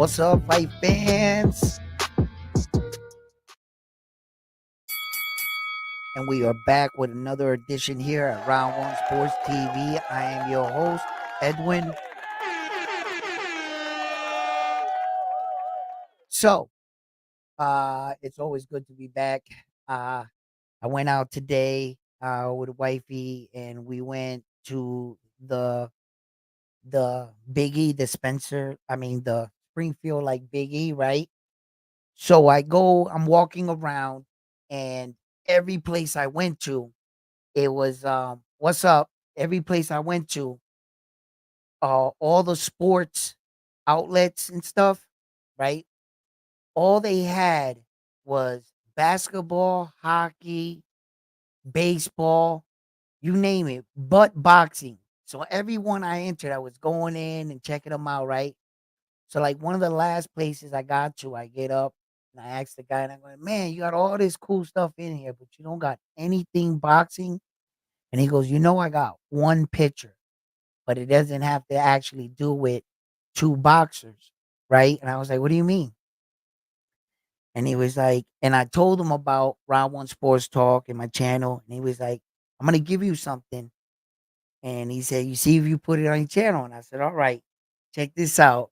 What's up, fight fans? And we are back with another edition here at Round One Sports TV. I am your host, Edwin. So, it's always good to be back. Uh, I went out today with wifey, and we went to the Biggie dispenser. I mean, the Springfield like Biggie, right? So I'm walking around, and every place I went to, it was what's up? Every place I went to, all the sports outlets and stuff, right? All they had was basketball, hockey, baseball, you name it, but boxing. So everyone I entered, I was going in and checking them out, right? So like one of the last places I got to, I get up and I asked the guy, and I'm going, man, you got all this cool stuff in here, but you don't got anything boxing. And he goes, I got one pitcher, but it doesn't have to actually do with two boxers, right? And I was like, what do you mean? And he was like, and I told him about Round One Sports Talk and my channel, and he was like, I'm gonna give you something. And he said, you see if you put it on your channel. And I said, all right, check this out.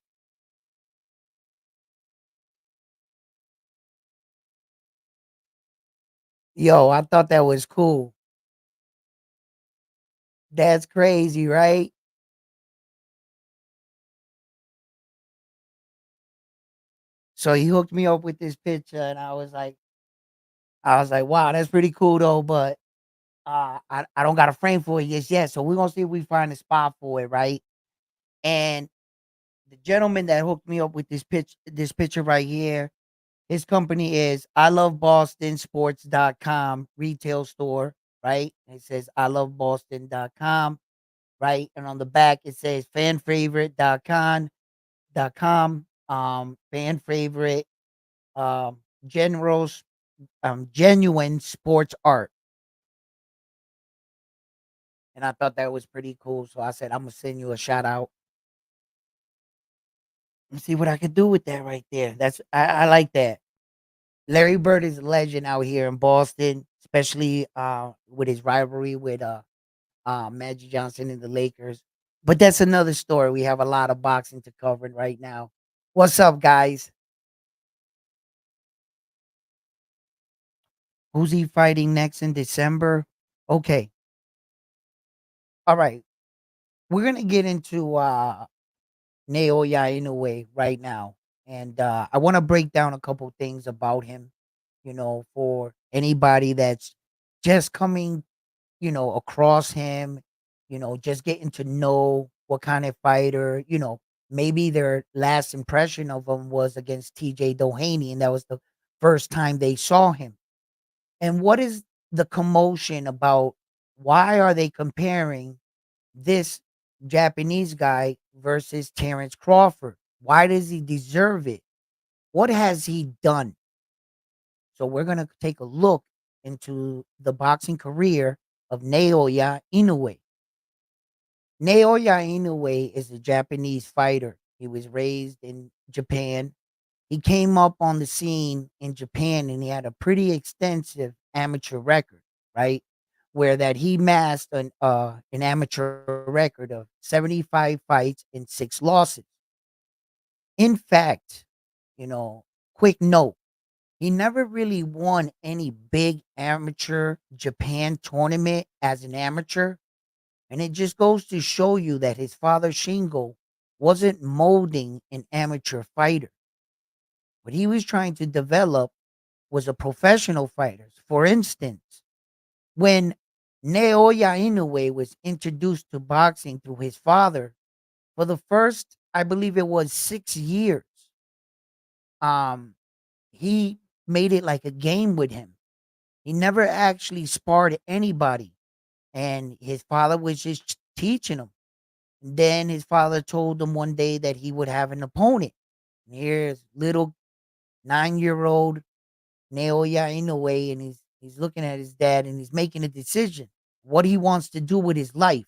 Yo, I thought that was cool. That's crazy, right? So he hooked me up with this picture, and I was like, wow, that's pretty cool though. But I don't got a frame for it just yet. So we're gonna see if we find a spot for it, right? And the gentleman that hooked me up with this picture right here, his company is I Love Boston Sports.com retail store, right? It says I Love Boston.com, right? And on the back it says fanfavorite.com, fan favorite, generals, genuine sports art. And I thought that was pretty cool. So I said, I'm gonna send you a shout out and see what I could do with that right there. I like that. Larry Bird is a legend out here in Boston, especially with his rivalry with Magic Johnson and the Lakers. But that's another story. We have a lot of boxing to cover right now. What's up, guys? Who's he fighting next in December? Okay. All right. We're gonna get into Naoya Inoue right now. And I want to break down a couple things about him, for anybody that's just coming, across him, just getting to know what kind of fighter, maybe their last impression of him was against TJ Doheny, and that was the first time they saw him. And what is the commotion about? Why are they comparing this Japanese guy versus Terrence Crawford? Why does he deserve it? What has he done? So we're gonna take a look into the boxing career of Naoya Inoue. Naoya Inoue is a Japanese fighter. He was raised in Japan. He came up on the scene in Japan, and he had a pretty extensive amateur record, right? Where that he massed an amateur record of 75 fights and 6 losses. In fact, quick note, he never really won any big amateur Japan tournament as an amateur. And it just goes to show you that his father Shingo wasn't molding an amateur fighter. What he was trying to develop was a professional fighter. For instance, when Naoya Inoue was introduced to boxing through his father, for the first, I believe it was 6 years, um, he made it like a game with him. He never actually sparred anybody, and his father was just teaching him. Then his father told him one day that he would have an opponent. And here's little 9-year-old Naoya Inoue, and he's looking at his dad, and he's making a decision what he wants to do with his life.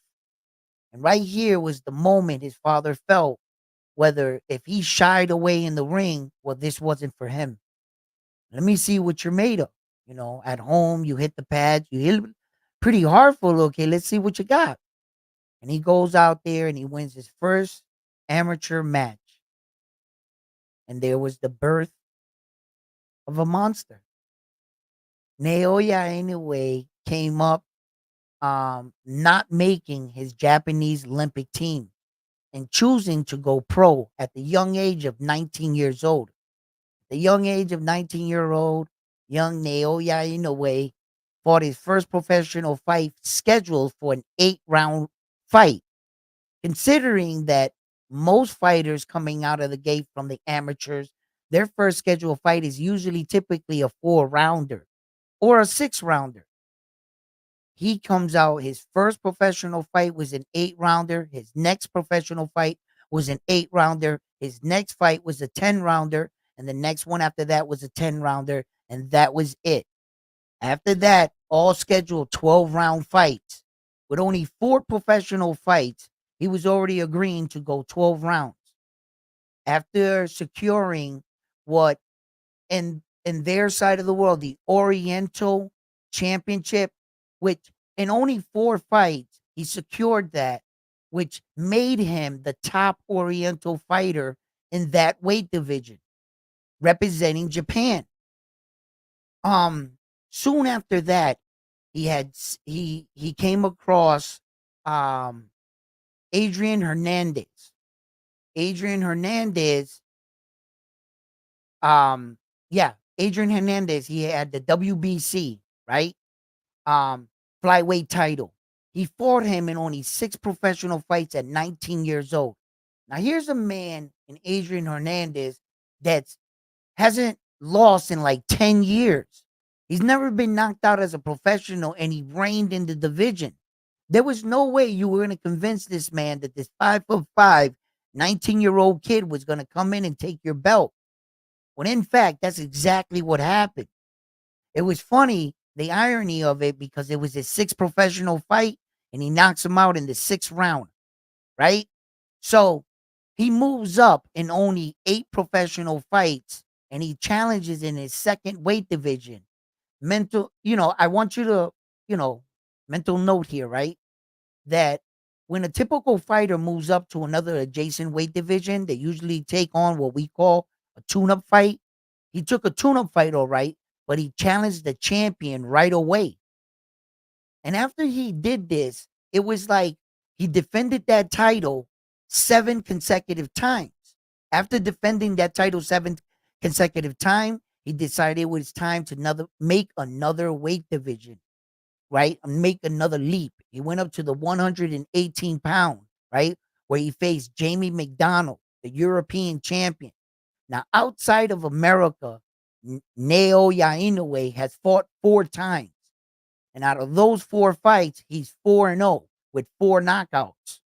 And right here was the moment his father felt whether if he shied away in the ring, well, this wasn't for him. Let me see what you're made of. At home, you hit the pads, you hit pretty hard for okay, let's see what you got. And he goes out there and he wins his first amateur match. And there was the birth of a monster. Naoya Inoue came up not making his Japanese Olympic team and choosing to go pro at the young age of 19 years old. The young age of 19-year-old young Naoya Inoue fought his first professional fight scheduled for an 8-round fight, considering that most fighters coming out of the gate from the amateurs, their first scheduled fight is usually typically a 4-rounder or a 6-rounder. He comes out, his first professional fight was an 8-rounder. His next professional fight was an 8-rounder. His next fight was a 10-rounder. And the next one after that was a 10-rounder. And that was it. After that, all scheduled 12-round fights. With only 4 professional fights, he was already agreeing to go 12 rounds. After securing what in their side of the world, the Oriental Championship, which in only 4 fights, he secured that, which made him the top Oriental fighter in that weight division, representing Japan. Soon after that, he came across um Adrian Hernandez. Adrian Hernandez, um, yeah, Adrian Hernandez, he had the WBC, right? Um, Flyweight title. He fought him in only 6 professional fights at 19 years old. Now here's a man in Adrian Hernandez that's hasn't lost in like 10 years. He's never been knocked out as a professional and he reigned in the division. There was no way you were going to convince this man that this 5'5", 19-year-old kid was going to come in and take your belt. When in fact, that's exactly what happened. It was funny, the irony of it, because it was his 6th professional fight and he knocks him out in the 6th round, right? So he moves up in only 8 professional fights and he challenges in his second weight division. I want you to, you know, mental note here, right? That when a typical fighter moves up to another adjacent weight division, they usually take on what we call a tune-up fight. He took a tune-up fight, all right, but he challenged the champion right away. And after he did this, it was like he defended that title 7 consecutive times. After defending that title 7 consecutive time, he decided it was time to make another weight division, right? Make another leap. He went up to the 118 pound, right? Where he faced Jamie McDonald, the European champion. Now, outside of America, Naoya Inoue has fought 4 times. And out of those 4 fights, he's 4-0 with 4 knockouts.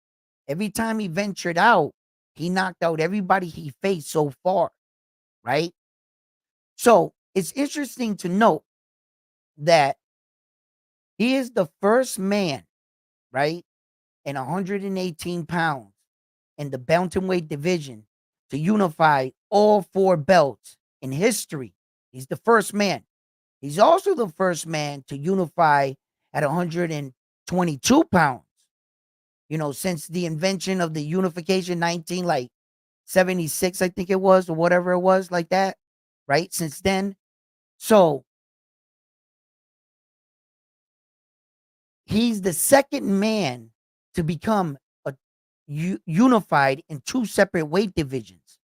Every time he ventured out, he knocked out everybody he faced so far, right? So it's interesting to note that he is the first man, right, in 118 pounds in the bantamweight division to unify all 4 belts in history. He's the first man. He's also the first man to unify at 122 pounds. Since the invention of the unification 19 like 76, I think it was, or whatever it was, like that, right? Since then. So he's the second man to become unified in 2 separate weight divisions.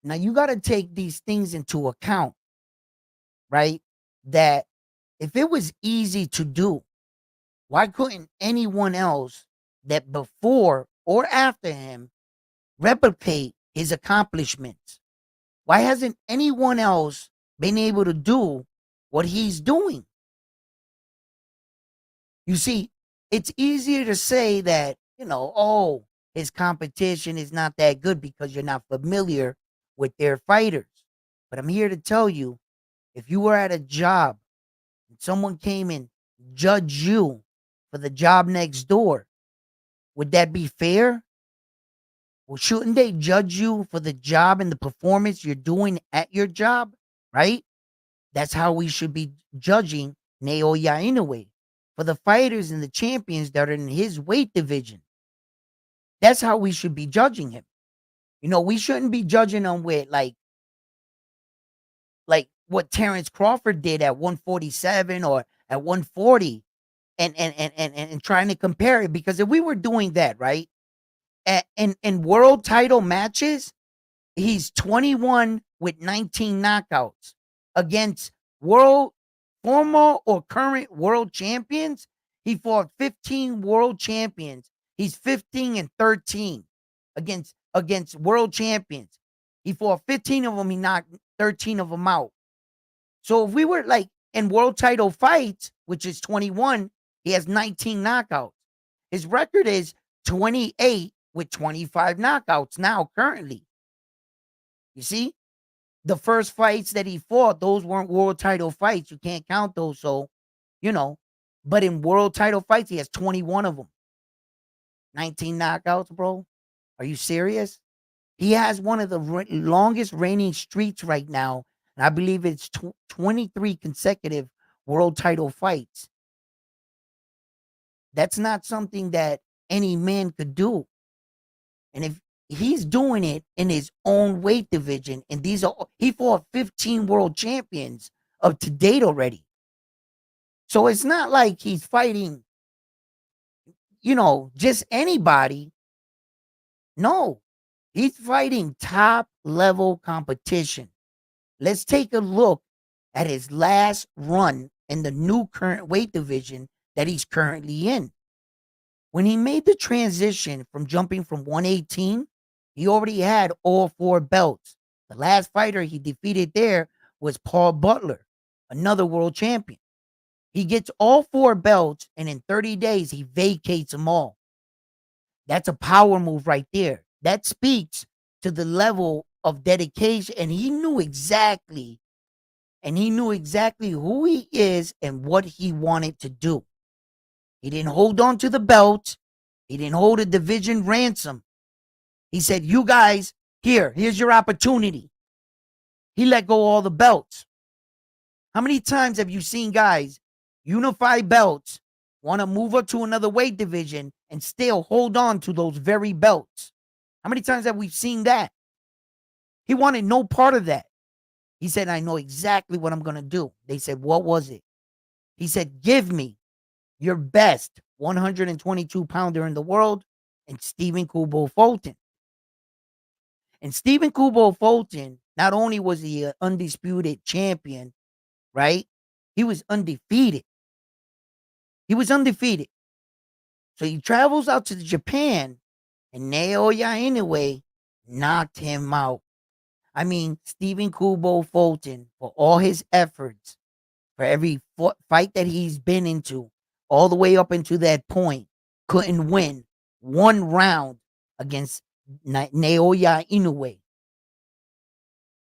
Now you got to take these things into account, right? That if it was easy to do, why couldn't anyone else that before or after him replicate his accomplishments? Why hasn't anyone else been able to do what he's doing? You see, it's easier to say that, oh, his competition is not that good because you're not familiar with their fighters. But I'm here to tell you, if you were at a job and someone came and judged you for the job next door, would that be fair? Well, shouldn't they judge you for the job and the performance you're doing at your job? Right? That's how we should be judging Naoya Inoue for the fighters and the champions that are in his weight division. That's how we should be judging him. We shouldn't be judging him with like what Terrence Crawford did at 147 or at 140 and trying to compare it, because if we were doing that, right? In world title matches, he's 21 with 19 knockouts against world former or current world champions. He fought 15 world champions. He's 15 and 13 against world champions. He fought 15 of them. He knocked 13 of them out. So if we were like in world title fights, which is 21, he has 19 knockouts. His record is 28 with 25 knockouts now currently. You see? The first fights that he fought, those weren't world title fights. You can't count those. So, you know, but in world title fights, he has 21 of them. 19 knockouts, bro. Are you serious? He has one of the longest reigning streaks right now. And I believe it's 23 consecutive world title fights. That's not something that any man could do. And if he's doing it in his own weight division, and he fought 15 world champions up to date already. So it's not like he's fighting, just anybody. No, he's fighting top level competition. Let's take a look at his last run in the new current weight division that he's currently in. When he made the transition from jumping from 118, he already had all 4 belts. The last fighter he defeated there was Paul Butler, another world champion. He gets all 4 belts, and in 30 days, he vacates them all. That's a power move right there. That speaks to the level of dedication, and he knew exactly who he is and what he wanted to do. He didn't hold on to the belt. He didn't hold a division ransom. He said, you guys, here's your opportunity. He let go all the belts. How many times have you seen guys unify belts, want to move up to another weight division, and still hold on to those very belts? How many times have we seen that? He wanted no part of that. He said, I know exactly what I'm going to do. They said, what was it? He said, give me your best 122-pounder in the world, and Stephen Kubo Fulton. And Stephen Kubo Fulton, not only was he an undisputed champion, right? He was undefeated. So he travels out to Japan, and Naoya Inoue knocked him out. I mean, Stephen Kubo Fulton, for all his efforts, for every fight that he's been into, all the way up into that point, couldn't win one round against Naoya Inoue.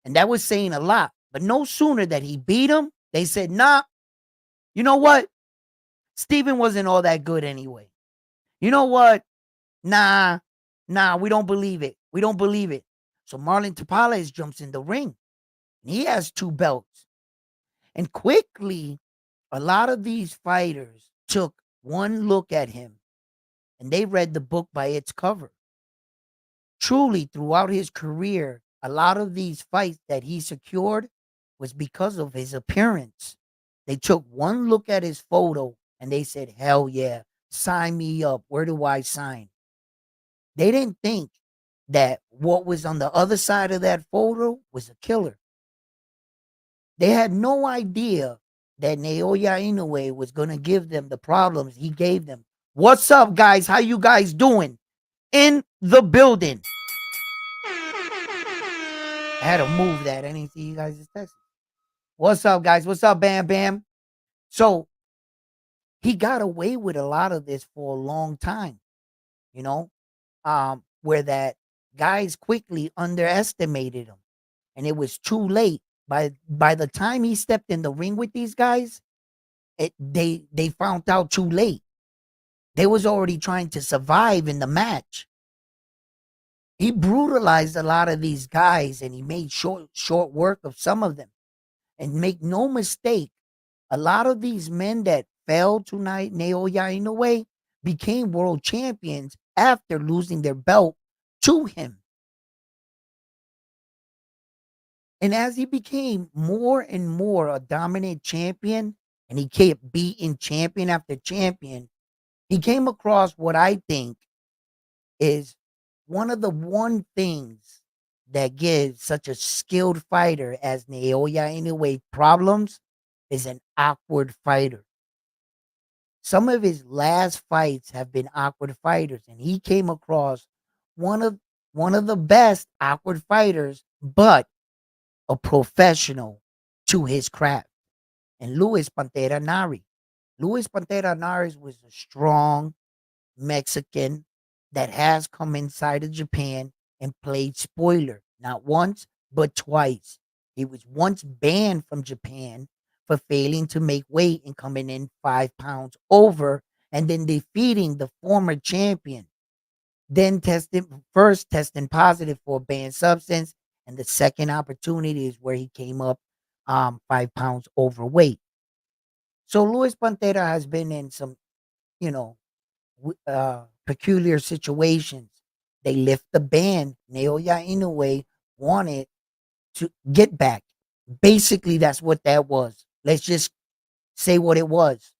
And that was saying a lot. But no sooner that he beat him, they said, nah, you know what? Steven wasn't all that good anyway. You know what? Nah, we don't believe it. So Marlon Tapales jumps in the ring. And he has 2 belts. And quickly, a lot of these fighters took one look at him, and they read the book by its cover. Truly, throughout his career, a lot of these fights that he secured was because of his appearance. They took one look at his photo and they said, hell yeah, sign me up. Where do I sign? They didn't think that what was on the other side of that photo was a killer. They had no idea that Naoya Inoue was going to give them the problems he gave them. What's up, guys? How you guys doing? In the building. I had to move that. I didn't see you guys' text. What's up, guys? What's up, Bam Bam? So he got away with a lot of this for a long time, where that guys quickly underestimated him, and it was too late. By the time he stepped in the ring with these guys, they found out too late. They was already trying to survive in the match. He brutalized a lot of these guys and he made short work of some of them. And make no mistake, a lot of these men that fell tonight, Naoya Inoue, became world champions after losing their belt to him. And as he became more and more a dominant champion, and he kept beating champion after champion, he came across what I think is one of the one things that gives such a skilled fighter as Naoya Inoue problems is an awkward fighter. Some of his last fights have been awkward fighters, and he came across one of one of the best awkward fighters, but a professional to his craft. And Luis Pantera Nari. Luis Pantera Nari was a strong Mexican that has come inside of Japan and played spoiler, not once, but twice. He was once banned from Japan for failing to make weight and coming in 5 pounds over and then defeating the former champion. Then testing positive for a banned substance. And the second opportunity is where he came up 5 pounds overweight. So Luis Pantera has been in some, you know, peculiar situations. They lift the ban. Naoya Inoue wanted to get back. Basically, that's what that was. Let's just say what it was.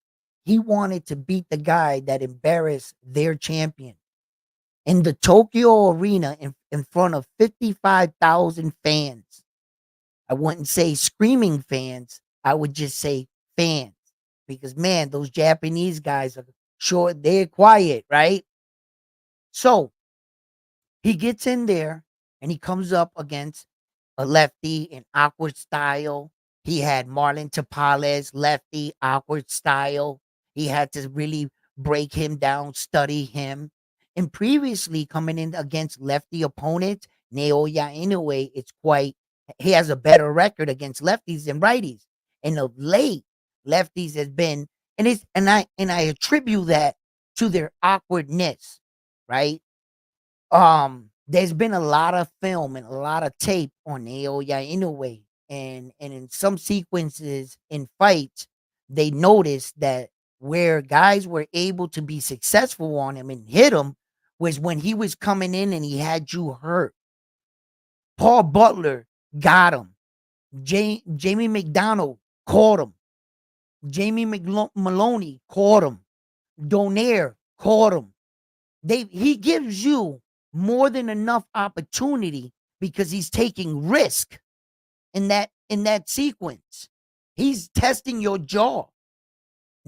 He wanted to beat the guy that embarrassed their champion in the Tokyo Arena in front of 55,000 fans. I wouldn't say screaming fans. I would just say fans because, man, those Japanese guys are short. They're quiet, right? So he gets in there and he comes up against a lefty in awkward style. He had Marlon Tapales, lefty, awkward style. He had to really break him down, study him. And previously coming in against lefty opponents, Naoya Inoue, he has a better record against lefties than righties. And of late, lefties has been, and I attribute that to their awkwardness, right? There's been a lot of film and a lot of tape on Naoya Inoue, and in some sequences in fights, they noticed that where guys were able to be successful on him and hit him was when he was coming in and he had you hurt. Paul Butler got him. Jamie McDonald caught him. Maloney caught him. Donaire caught him. He gives you more than enough opportunity because he's taking risk in that sequence. He's testing your jaw.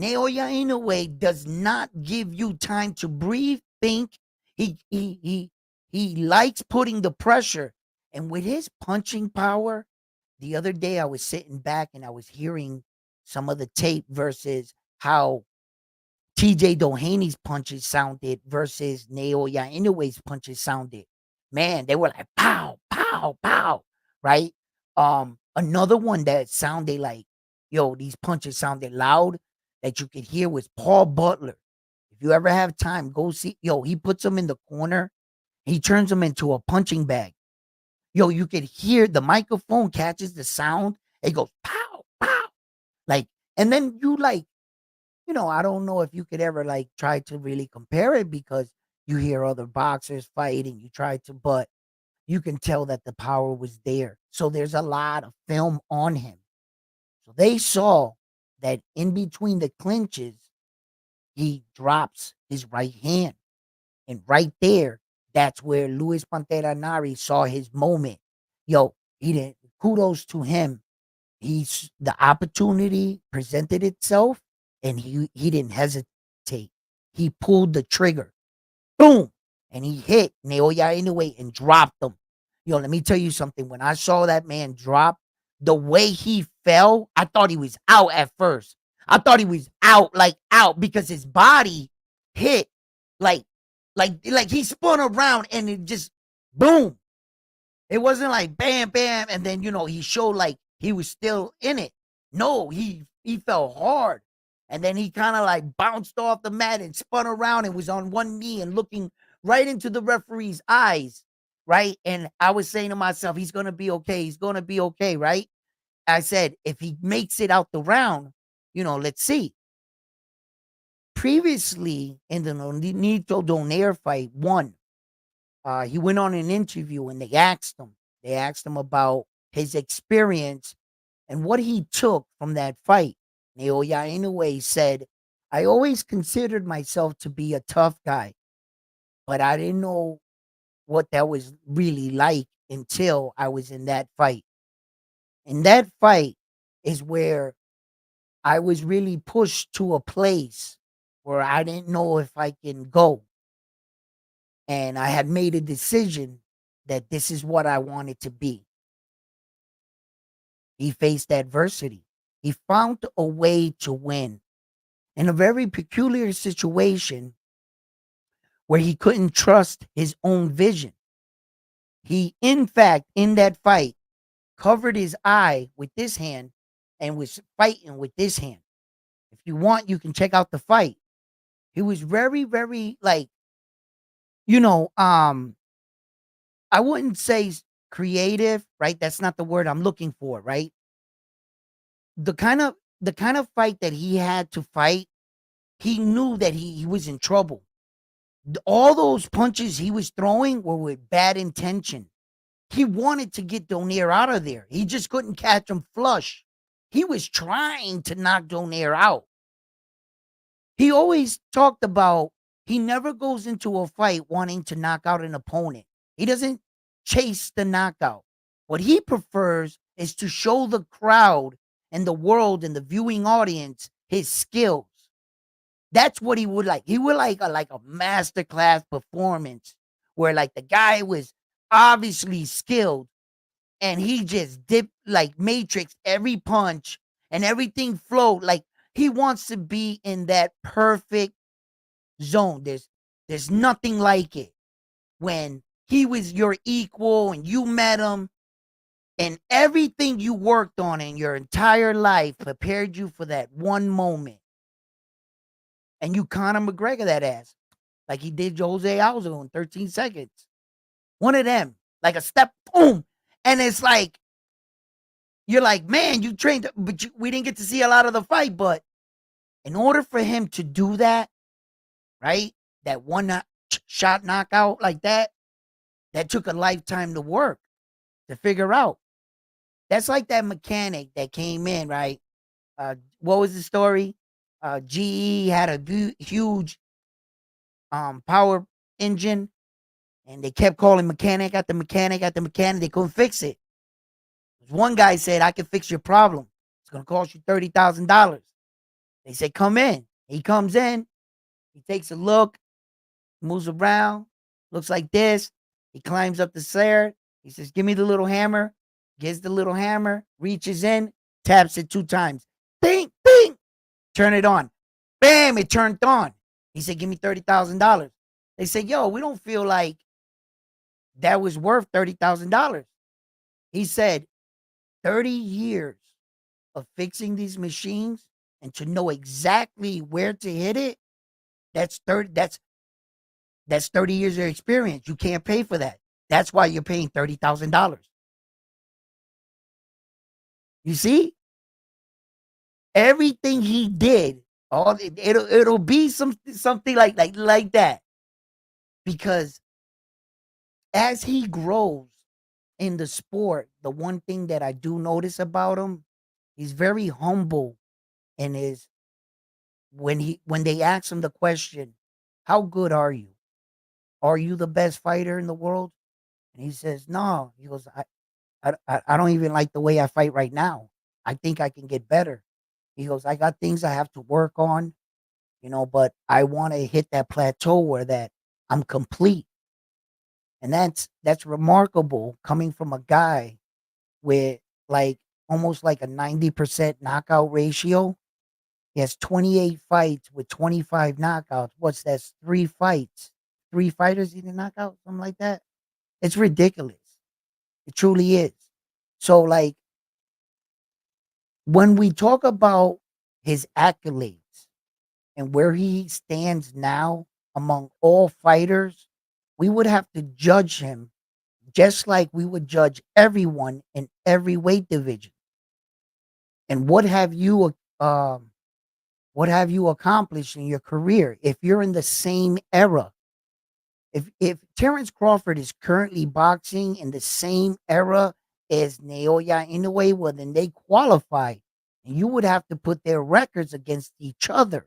Naoya Inoue does not give you time to breathe, think. He likes putting the pressure. And with his punching power, the other day I was sitting back and I was hearing some of the tape versus how TJ Dohany's punches sounded versus Naoya Inoue's punches sounded. Man, they were like pow, pow, pow, right? Another one that sounded like, yo, these punches sounded loud that you could hear was Paul Butler. If you ever have time, go see. Yo, he puts them in the corner. He turns them into a punching bag. Yo, you could hear the microphone catches the sound. It goes pow, pow, like, and then I don't know if you could ever like try to really compare it because you hear other boxers fight and you try to, but you can tell that the power was there. So there's a lot of film on him. So they saw that in between the clinches, he drops his right hand. And right there, that's where Luis Pantera Nari saw his moment. Yo, he didn't, kudos to him. The opportunity presented itself and he didn't hesitate. He pulled the trigger. Boom. And he hit Naoya Inoue and dropped him. Yo, let me tell you something. When I saw that man drop, the way he fell, I thought he was out at first. I thought he was out, like out, because his body hit like like he spun around and it just boom. It wasn't like bam, bam, and then he showed like he was still in it. No, he fell hard. And then he kind of like bounced off the mat and spun around and was on one knee and looking right into the referee's eyes. right? And I was saying to myself, he's going to be okay. He's going to be okay, right? I said, if he makes it out the round, let's see. Previously in the Nonito Donaire fight, he went on an interview and they asked him about his experience and what he took from that fight. Naoya Inoue said, I always considered myself to be a tough guy, but I didn't know what that was really like until I was in that fight. And that fight is where I was really pushed to a place where I didn't know if I can go. And I had made a decision that this is what I wanted to be. He faced adversity. He found a way to win in a very peculiar situation where he couldn't trust his own vision. He, in fact, in that fight, covered his eye with this hand and was fighting with this hand. If you want, you can check out the fight. He was very, very like, you know, um, I wouldn't say creative, right? That's not the word I'm looking for, right? The kind of fight that he had to fight, he knew that he was in trouble. All those punches he was throwing were with bad intention. He wanted to get Donaire out of there. He just couldn't catch him flush. He was trying to knock Donaire out. He always talked about he never goes into a fight wanting to knock out an opponent. He doesn't chase the knockout. What he prefers is to show the crowd and the world and the viewing audience his skills. That's what he would like. He would like a masterclass performance where like the guy was obviously skilled and he just dipped like Matrix every punch and everything flowed. Like he wants to be in that perfect zone. There's nothing like it. When he was your equal and you met him and everything you worked on in your entire life prepared you for that one moment. And you Conor McGregor that ass like he did Jose Aldo in 13 seconds. One of them, like a step, boom. And it's like, you're like, man, you trained, but we didn't get to see a lot of the fight. But in order for him to do that, right, that one shot knockout like that took a lifetime to work, to figure out. That's like that mechanic that came in, right? What was the story? GE had a huge power engine, and they kept calling mechanic at the mechanic at the mechanic. They couldn't fix it. One guy said, I can fix your problem. It's going to cost you $30,000. They said, come in. He comes in. He takes a look, moves around, looks like this. He climbs up the stair. He says, give me the little hammer. Gets the little hammer, reaches in, taps it 2 times. Ding, ding. Turn it on. Bam, it turned on. He said, give me $30,000. They said, yo, we don't feel like that was worth $30,000. He said, 30 years of fixing these machines and to know exactly where to hit it, that's 30 years of experience. You can't pay for that. That's why you're paying $30,000. You see? Everything he did, it'll be something like that. Because as he grows in the sport, the one thing that I do notice about him, he's very humble and is when they ask him the question, how good are you? Are you the best fighter in the world? And he says, no. He goes, I don't even like the way I fight right now. I think I can get better. He goes, I got things I have to work on, but I want to hit that plateau where that I'm complete. And that's remarkable coming from a guy with like almost like a 90% knockout ratio. He has 28 fights with 25 knockouts. What's that? 3 fights. 3 fighters he didn't knock out, something like that. It's ridiculous. It truly is. So, like, when we talk about his accolades and where he stands now among all fighters, we would have to judge him just like we would judge everyone in every weight division. And what have you accomplished in your career if you're in the same era? If Terrence Crawford is currently boxing in the same era as Naoya Inoue, well, then they qualify. And you would have to put their records against each other.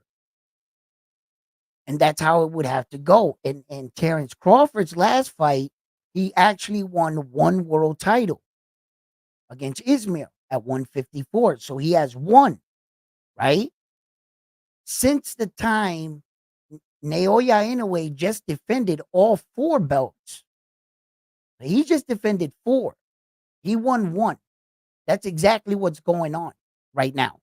And that's how it would have to go. In Terrence Crawford's last fight, he actually won one world title against Ismail at 154. So he has one, right? Since the time Naoya Inoue just defended all four belts. He just defended four. He won one. That's exactly what's going on right now.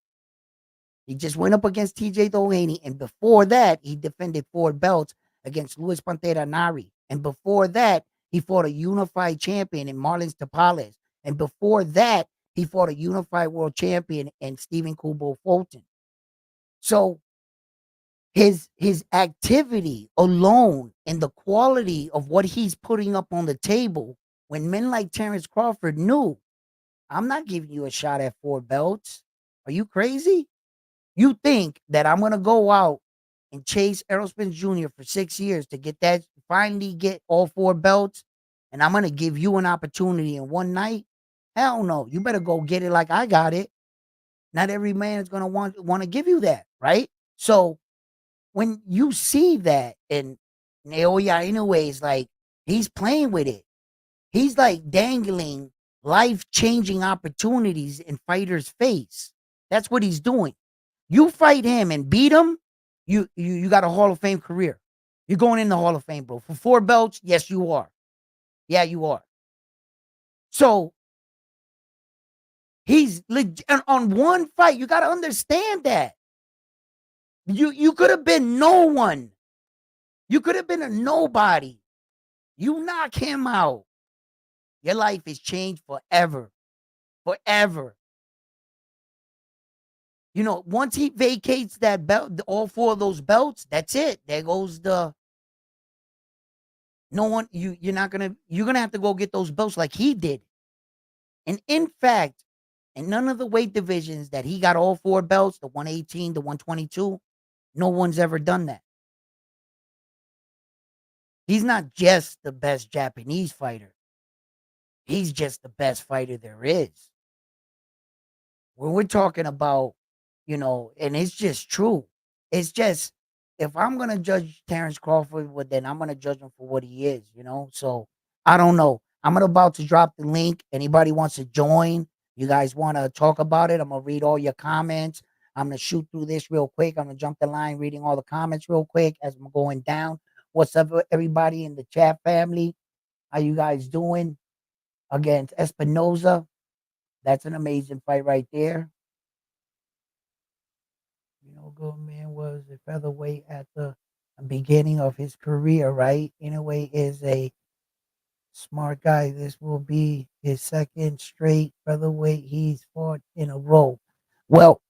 He just went up against TJ Doheny, and before that, he defended four belts against Luis Pantera Nari. And before that, he fought a unified champion in Marlins Tapales. And before that, he fought a unified world champion in Stephen Kubo Fulton. So his activity alone and the quality of what he's putting up on the table, when men like Terrence Crawford knew, I'm not giving you a shot at four belts. Are you crazy? You think that I'm gonna go out and chase Errol Spence Jr. for 6 years to finally get all four belts, and I'm gonna give you an opportunity in one night? Hell no. You better go get it like I got it. Not every man is gonna want to give you that, right? So when you see that, and Naoya Inoue is like, he's playing with it. He's like dangling life-changing opportunities in fighters' face. That's what he's doing. You fight him and beat him, you got a Hall of Fame career. You're going in the Hall of Fame, bro. For four belts, yes, you are. Yeah, you are. So he's on one fight. You got to understand that. You could have been no one. You could have been a nobody. You knock him out. Your life is changed forever. Forever. You know, once he vacates that belt, all four of those belts, that's it. There goes the no one you're gonna have to go get those belts like he did. And in fact, in none of the weight divisions that he got all four belts, the 118, the 122, no one's ever done that. He's not just the best Japanese fighter. He's just the best fighter there is. When we're talking about, and it's just true. It's just, if I'm gonna judge Terrence Crawford, well, then I'm gonna judge him for what he is. So I don't know. I'm about to drop the link. Anybody wants to join? You guys want to talk about it? I'm gonna read all your comments. I'm gonna shoot through this real quick. I'm gonna jump the line, reading all the comments real quick as I'm going down. What's up, everybody in the chat family? How you guys doing? Against Espinoza. That's an amazing fight right there. Goldman was a featherweight at the beginning of his career, right? Inoue is a smart guy. This will be his second straight featherweight he's fought in a row. Well,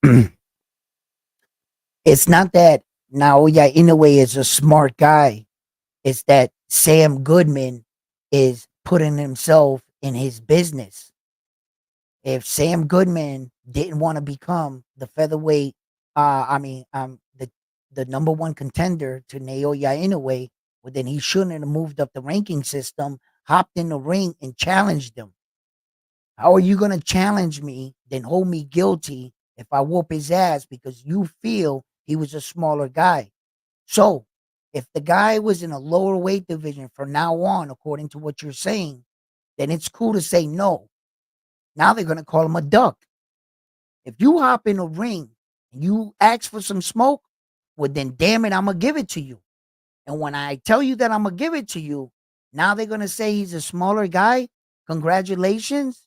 it's not that Naoya Inoue is a smart guy. It's that Sam Goodman is putting himself in his business. If Sam Goodman didn't want to become the featherweight, the number one contender to Naoya Inoue, well, then he shouldn't have moved up the ranking system, hopped in the ring, and challenged him. How are you going to challenge me, then hold me guilty if I whoop his ass because you feel he was a smaller guy? So, if the guy was in a lower weight division from now on, according to what you're saying, then it's cool to say no. Now they're going to call him a duck. If you hop in a ring and you ask for some smoke, well, then damn it, I'm going to give it to you. And when I tell you that I'm going to give it to you, now they're going to say he's a smaller guy. Congratulations.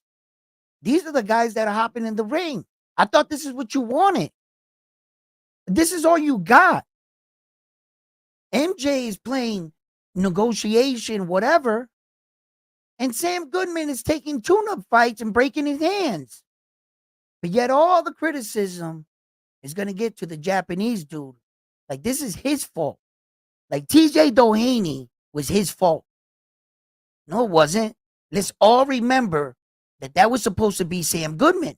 These are the guys that are hopping in the ring. I thought this is what you wanted. This is all you got. MJ is playing negotiation, whatever. And Sam Goodman is taking tune-up fights and breaking his hands. But yet all the criticism is going to get to the Japanese dude. Like, this is his fault. Like, TJ Doheny was his fault. No, it wasn't. Let's all remember that that was supposed to be Sam Goodman.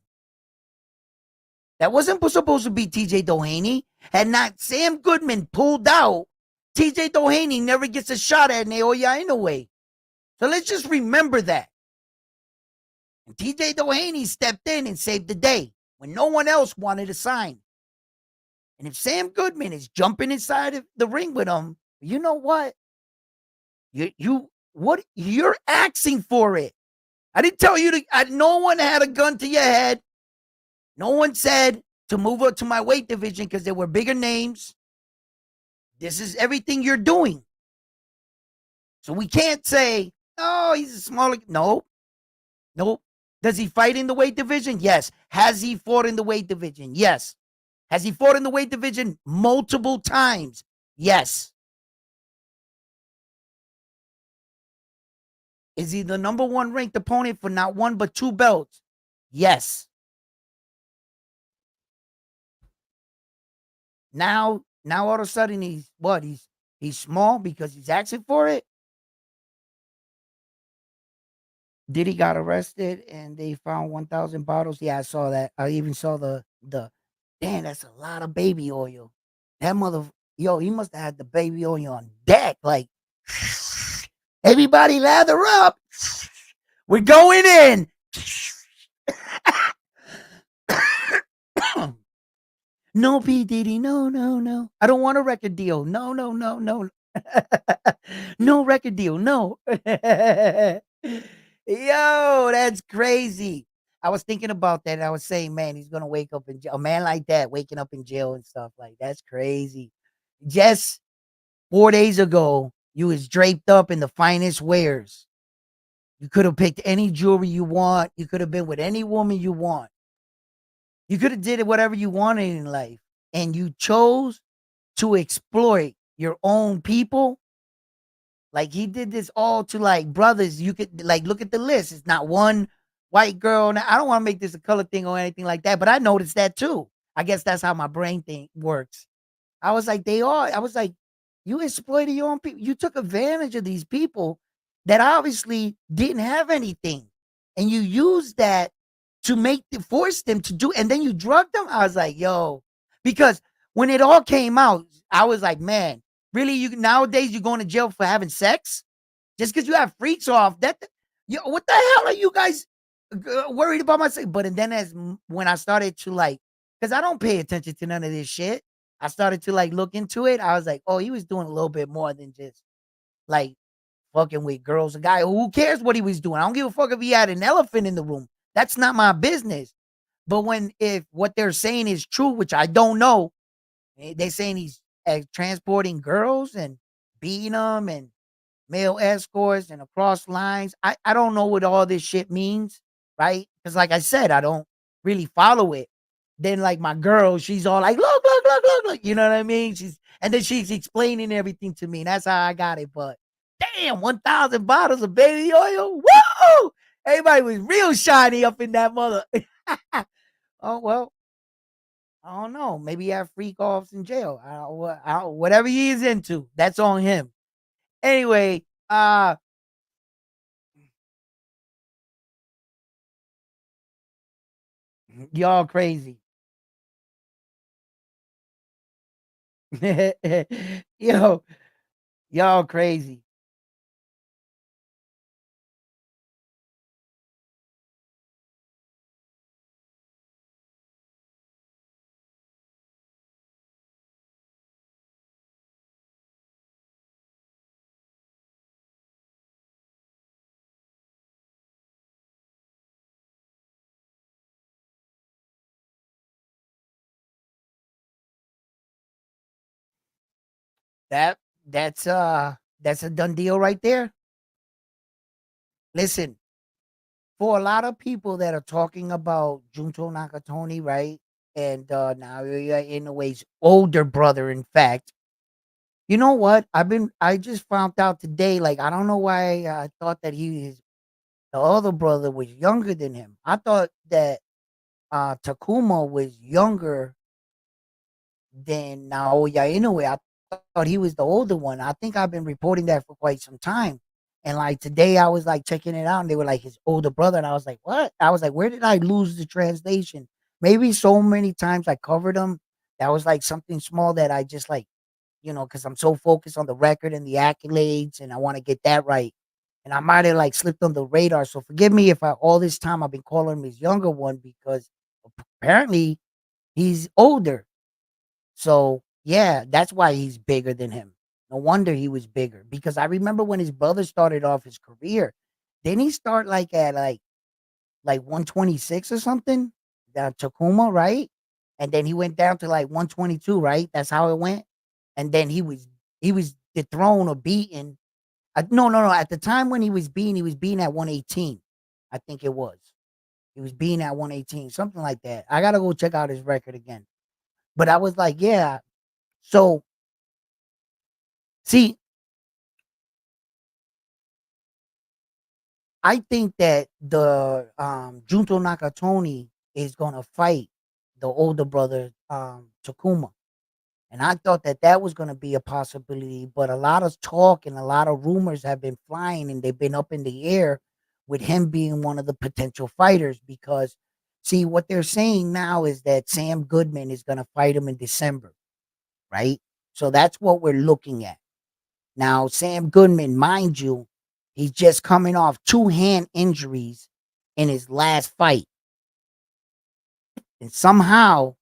That wasn't supposed to be TJ Doheny. Had not Sam Goodman pulled out, TJ Doheny never gets a shot at Naoya Inoue. So let's just remember that. And TJ Doheny stepped in and saved the day when no one else wanted to sign. And if Sam Goodman is jumping inside of the ring with him, you know what? What you're asking for it. I didn't tell you to. No one had a gun to your head. No one said to move up to my weight division because there were bigger names. This is everything you're doing. So we can't say, oh, he's a smaller. No, nope. Does he fight in the weight division? Yes. Has he fought in the weight division? Yes. Has he fought in the weight division multiple times? Yes. Is he the number one ranked opponent for not one but two belts? Yes. Now all of a sudden he's what? He's small because he's asking for it. Did he got arrested and they found 1,000 bottles? Yeah, I saw that. I even saw the. Damn, that's a lot of baby oil. That mother, yo, he must have had the baby oil on deck. Like, everybody lather up. We're going in. No, P. Diddy. No, no, no. I don't want a record deal. No, no, no, no. No record deal. No. Yo, that's crazy. I was thinking about that. And I was saying, man, he's gonna wake up in jail. A man like that waking up in jail and stuff like that's crazy. Just 4 days ago, you was draped up in the finest wares. You could have picked any jewelry you want. You could have been with any woman you want. You could have did whatever you wanted in life, and you chose to exploit your own people. Like he did this all to like brothers. You could like look at the list. It's not one white girl. Now, I don't want to make this a color thing or anything like that, but I noticed that too. I guess that's how my brain thing works. I was like, they are. I was like, you exploited your own people. You took advantage of these people that obviously didn't have anything, and you used that to force them to do. And then you drugged them. I was like, yo, because when it all came out, I was like, man, really? You nowadays you're going to jail for having sex just because you have freaks off? That yo, what the hell are you guys worried about myself? But and then as when I started to like, because I don't pay attention to none of this shit. I started to like look into it. I was like, oh, he was doing a little bit more than just like fucking with girls. A guy who cares what he was doing. I don't give a fuck if he had an elephant in the room. That's not my business. But when if what they're saying is true, which I don't know, they're saying he's transporting girls and beating them and male escorts and across lines. I don't know what all this shit means, right? Because like I said, I don't really follow it. Then like my girl, she's all like, look, you know what I mean? And then she's explaining everything to me. And that's how I got it. But damn, 1,000 bottles of baby oil. Woo! Everybody was real shiny up in that mother. Oh well, I don't know. Maybe he had freak offs in jail. Whatever he is into, that's on him. Anyway, y'all crazy. Yo, y'all crazy. That that's that's a done deal right there. Listen, for a lot of people that are talking about Junto Nakatoni, right? And Naoya Inoue's older brother, in fact. You know what? I just found out today, like I don't know why I thought that the other brother was younger than him. I thought that Takuma was younger than Naoya Inoue. I thought he was the older one. I think I've been reporting that for quite some time. And like today, I was like checking it out, and they were like his older brother, and I was like, "What?" I was like, "Where did I lose the translation?" Maybe so many times I covered them, that was like something small that I just like, because I'm so focused on the record and the accolades, and I want to get that right. And I might have like slipped on the radar. So forgive me if I all this time I've been calling him his younger one, because apparently he's older. So yeah, that's why he's bigger than him. No wonder he was bigger, because I remember when his brother started off his career, didn't he start like at like 126 or something? Down Takuma, right? And then he went down to like 122, right? That's how it went. And then he was dethroned or beaten. No, no, no. At the time when he was beaten at 118. I think it was. He was beaten at 118, something like that. I gotta go check out his record again. But I was like, yeah. So see, I think that the Junto Nakatoni is gonna fight the older brother Takuma. And I thought that that was going to be a possibility, but a lot of talk and a lot of rumors have been flying, and they've been up in the air with him being one of the potential fighters. Because, see, what they're saying now is that Sam Goodman is going to fight him in December, right? So that's what we're looking at. Now, Sam Goodman, mind you, he's just coming off two hand injuries in his last fight. And somehow,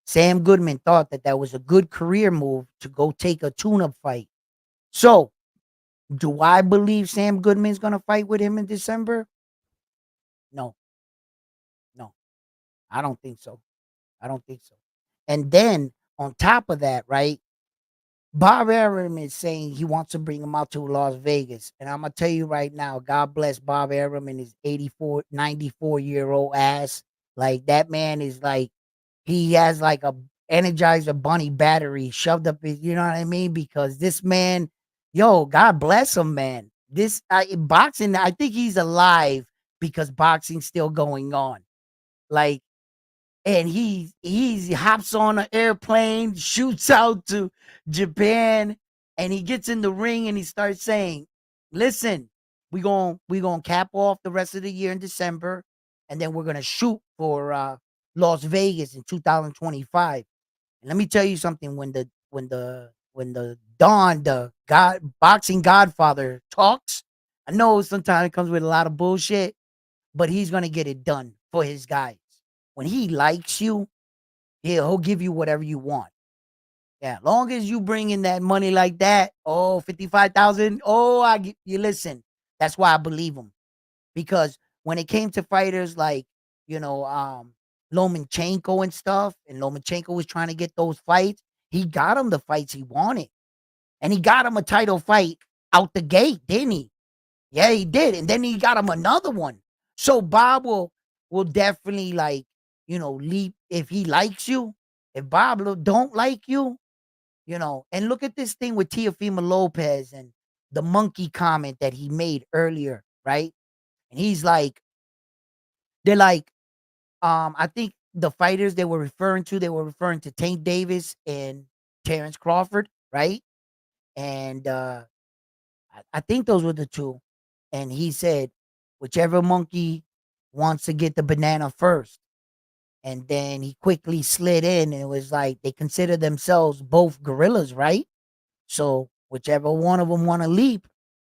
Sam Goodman thought that that was a good career move to go take a tune-up fight. So, do I believe Sam Goodman's gonna fight with him in December? No, no, I don't think so. I don't think so. And then on top of that, right? Bob Arum is saying he wants to bring him out to Las Vegas. And I'm gonna tell you right now, God bless Bob Arum and his 84, 94-year-old ass. Like that man is like he has like a Energizer Bunny battery shoved up his, you know what I mean? Because this man, yo, God bless him, man. This boxing, I think he's alive because boxing's still going on. Like, and he hops on an airplane, shoots out to Japan, and he gets in the ring and he starts saying, "Listen, we gonna cap off the rest of the year in December, and then we're gonna shoot for Las Vegas in 2025." And let me tell you something: when the Don, the God boxing Godfather, talks, I know sometimes it comes with a lot of bullshit, but he's gonna get it done for his guys. When he likes you, he'll give you whatever you want. Yeah, long as you bring in that money like that, oh, 55,000. Oh, you listen. That's why I believe him. Because when it came to fighters like, you know, Lomachenko and stuff, and Lomachenko was trying to get those fights, he got him the fights he wanted. And he got him a title fight out the gate, didn't he? Yeah, he did. And then he got him another one. So Bob will definitely like, leap if he likes you. If Bob don't like you, and look at this thing with Teofimo Lopez and the monkey comment that he made earlier, right? And he's like, they're like, I think the fighters they were referring to Tank Davis and Terrence Crawford, right? And I think those were the two. And he said, whichever monkey wants to get the banana first. And then he quickly slid in, and it was like they consider themselves both gorillas, right? So whichever one of them want to leap,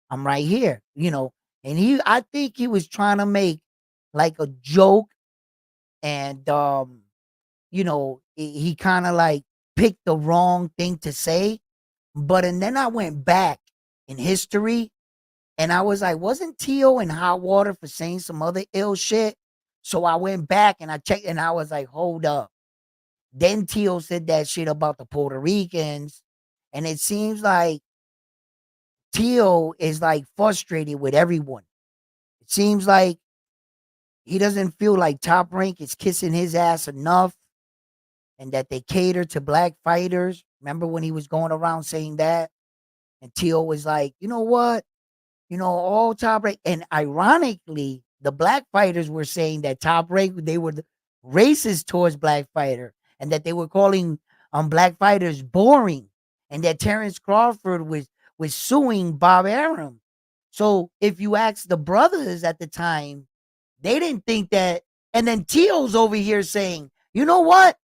I'm right here. And I think he was trying to make like a joke, and he kind of like picked the wrong thing to say. But and then I went back in history, and I was like, wasn't Tio in hot water for saying some other ill shit? So I went back and I checked, and I was like, hold up. Then Tio said that shit about the Puerto Ricans. And it seems like Tio is like frustrated with everyone. It seems like he doesn't feel like Top Rank is kissing his ass enough, and that they cater to black fighters. Remember when he was going around saying that? And Tio was like, you know what? All Top Rank. And ironically, the black fighters were saying that Top Rank, they were racist towards black fighter, and that they were calling black fighters boring, and that Terrence Crawford was suing Bob Arum. So if you ask the brothers at the time, they didn't think that. And then Tio's over here saying, you know what?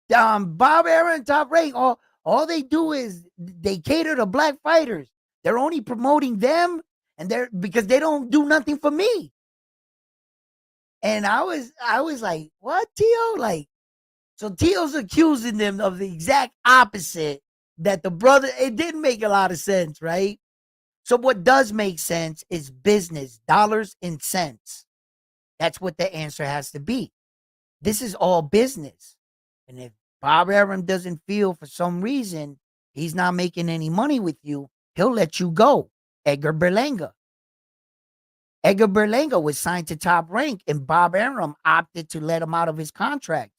Bob Arum, Top Rank, all they do is they cater to black fighters. They're only promoting them, and they're because they don't do nothing for me. And I was like, what, Tio? Like, so Tio's accusing them of the exact opposite that the brother. It didn't make a lot of sense, right? So what does make sense is business, dollars and cents. That's what the answer has to be. This is all business. And if Bob Arum doesn't feel for some reason he's not making any money with you, he'll let you go. Edgar Berlanga. Edgar Berlanga was signed to Top Rank, and Bob Arum opted to let him out of his contract.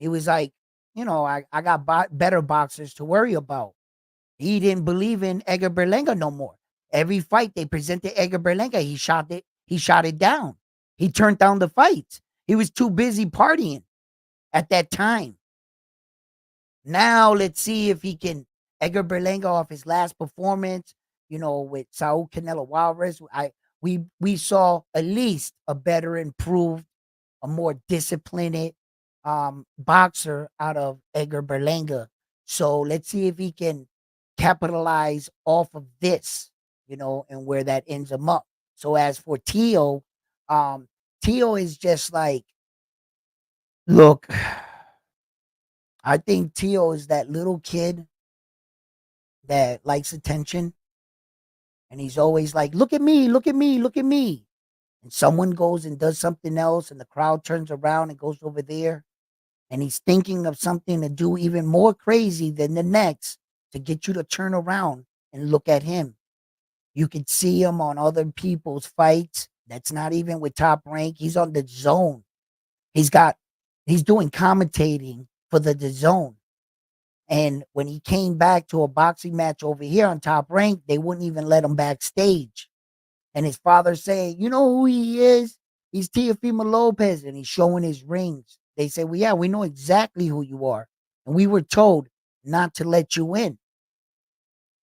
He was like, I got better boxers to worry about. He didn't believe in Edgar Berlanga no more. Every fight they presented Edgar Berlanga, he shot it. He shot it down. He turned down the fights. He was too busy partying at that time. Now let's see if he can Edgar Berlanga off his last performance, with Saul Canelo Alvarez. We saw at least a better improved, a more disciplined boxer out of Edgar Berlanga. So let's see if he can capitalize off of this, and where that ends him up. So as for Tio, Tio is just like, look, I think Tio is that little kid that likes attention, and he's always like, look at me, look at me, look at me. And someone goes and does something else, and the crowd turns around and goes over there, and he's thinking of something to do even more crazy than the next to get you to turn around and look at him. You could see him on other people's fights. That's not even with Top Rank. He's on the zone. He's got he's doing commentating for the zone. And when he came back to a boxing match over here on Top Rank, they wouldn't even let him backstage. And his father saying, you know who he is? He's Teofimo Lopez. And he's showing his rings. They say, well, yeah, we know exactly who you are. And we were told not to let you in.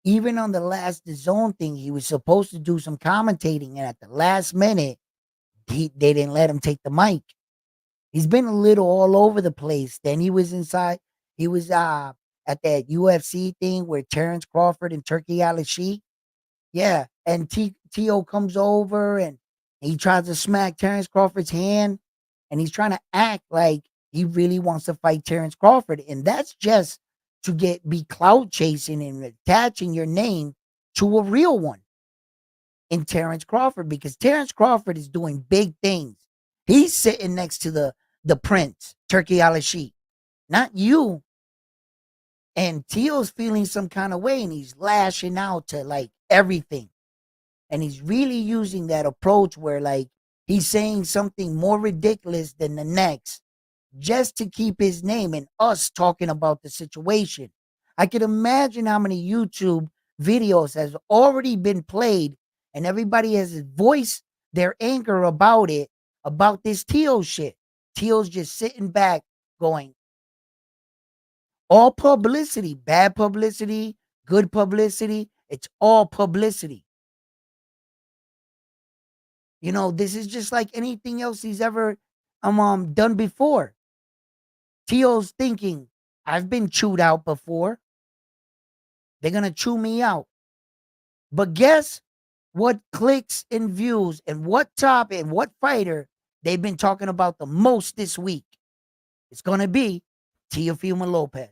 Even on the last zone thing, he was supposed to do some commentating. And at the last minute, they didn't let him take the mic. He's been a little all over the place. Then he was inside. He was at that UFC thing where Terrence Crawford and Turkey Ali. Yeah, and T.O. comes over and he tries to smack Terrence Crawford's hand, and he's trying to act like he really wants to fight Terrence Crawford, and that's just to be clout chasing and attaching your name to a real one in Terrence Crawford, because Terrence Crawford is doing big things. He's sitting next to the Prince, Turkey Ali, not you. And Teal's feeling some kind of way, and he's lashing out to like everything. And he's really using that approach where like he's saying something more ridiculous than the next just to keep his name and us talking about the situation. I could imagine how many YouTube videos has already been played, and everybody has voiced their anger about it, about this Teal shit. Teal's just sitting back going, all publicity, bad publicity, good publicity, it's all publicity. This is just like anything else he's ever done before. Teal's thinking, I've been chewed out before. They're gonna chew me out. But guess what clicks and views and what top and what fighter they've been talking about the most this week? It's gonna be Teofimo Lopez.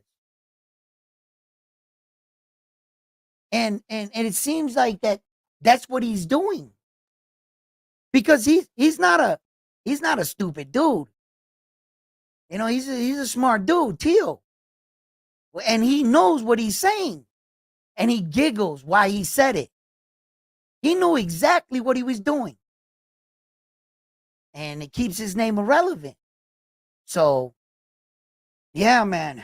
And it seems like that's what he's doing. Because he's not a stupid dude. He's a smart dude, Teal. And he knows what he's saying. And he giggles why he said it. He knew exactly what he was doing. And it keeps his name irrelevant. So, yeah, man.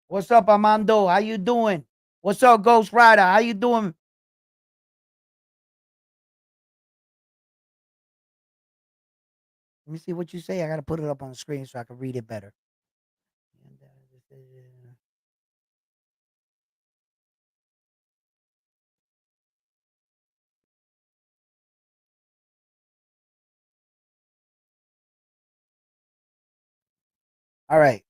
What's up, Armando? How you doing? What's up, Ghost Rider? How you doing? Let me see what you say. I got to put it up on the screen so I can read it better. All right.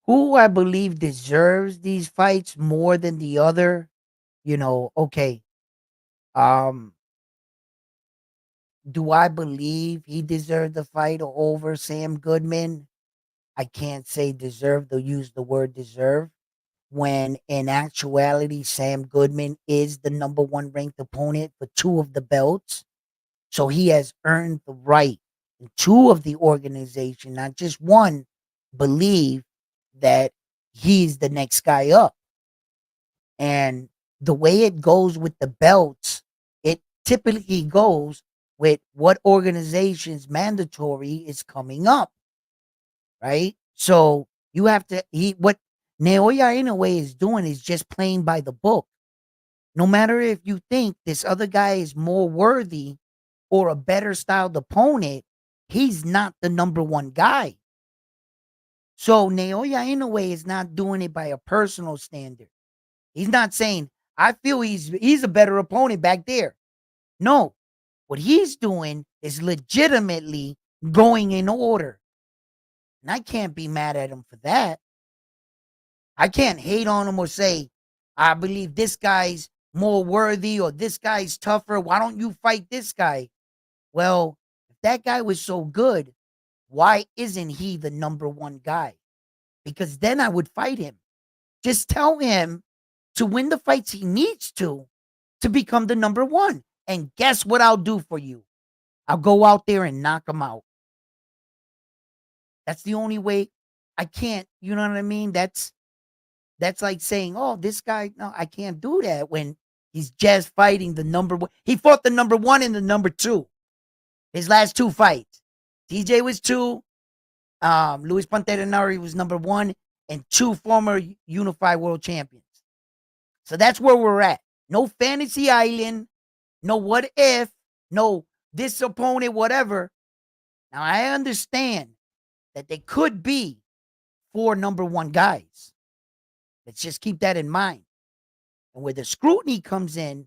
Who I believe deserves these fights more than the other, okay. Um, do I believe he deserved the fight over Sam Goodman? I can't say deserve to use the word deserve when in actuality Sam Goodman is the number one ranked opponent for two of the belts. So he has earned the right in two of the organization, not just one, believe that he's the next guy up. And the way it goes with the belts, it typically goes with what organization's mandatory is coming up, right? So you have to what Naoya Inoue is doing is just playing by the book. No matter if you think this other guy is more worthy or a better styled opponent, he's not the number one guy. So Naoya Inoue is not doing it by a personal standard. He's not saying, I feel he's a better opponent back there. No. What he's doing is legitimately going in order. And I can't be mad at him for that. I can't hate on him or say, I believe this guy's more worthy or this guy's tougher. Why don't you fight this guy? Well, if that guy was so good, why isn't he the number one guy? Because then I would fight him. Just tell him to win the fights he needs to become the number one. And guess what I'll do for you? I'll go out there and knock him out. That's the only way. I can't, you know what I mean? That's like saying, oh, this guy, no, I can't do that when he's just fighting the number one. He fought the number one and the number two. His last two fights. TJ was two. Luis Panteranari was number one, and two former unified world champions. So that's where we're at. No fantasy island, no what if, no this opponent, whatever. Now I understand that they could be four number one guys. Let's just keep that in mind. And where the scrutiny comes in,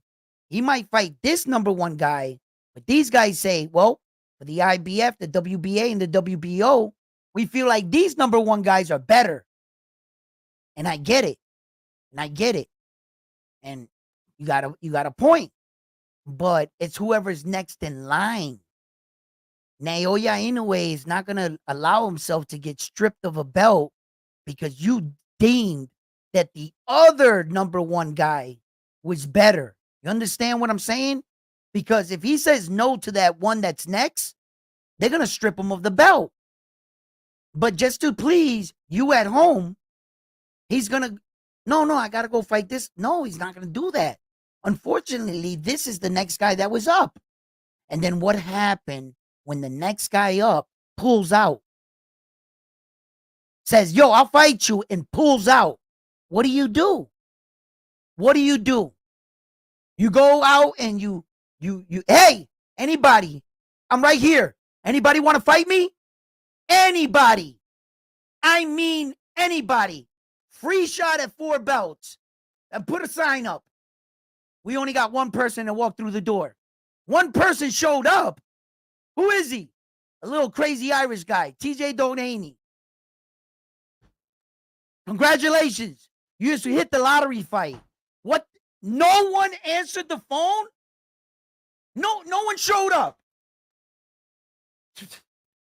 he might fight this number one guy, but these guys say, well, for the IBF, the WBA, and the WBO, we feel like these number one guys are better. And I get it. And I get it. And you got a point. But it's whoever's next in line. Naoya Inoue is not going to allow himself to get stripped of a belt because you deemed that the other number one guy was better. You understand what I'm saying? Because if he says no to that one that's next, they're going to strip him of the belt. But just to please you at home, he's going to, no, I got to go fight this. No, he's not going to do that. Unfortunately, this is the next guy that was up. And then what happened when the next guy up pulls out? Says, yo, I'll fight you, and pulls out. What do you do? What do you do? You go out and hey, anybody, I'm right here. Anybody want to fight me? Anybody. I mean anybody. Free shot at 4 belts. And put a sign up. We only got one person to walk through the door. One person showed up. Who is he? A little crazy Irish guy, TJ Doheny. Congratulations. You used to hit the lottery fight. What? No one answered the phone? No one showed up.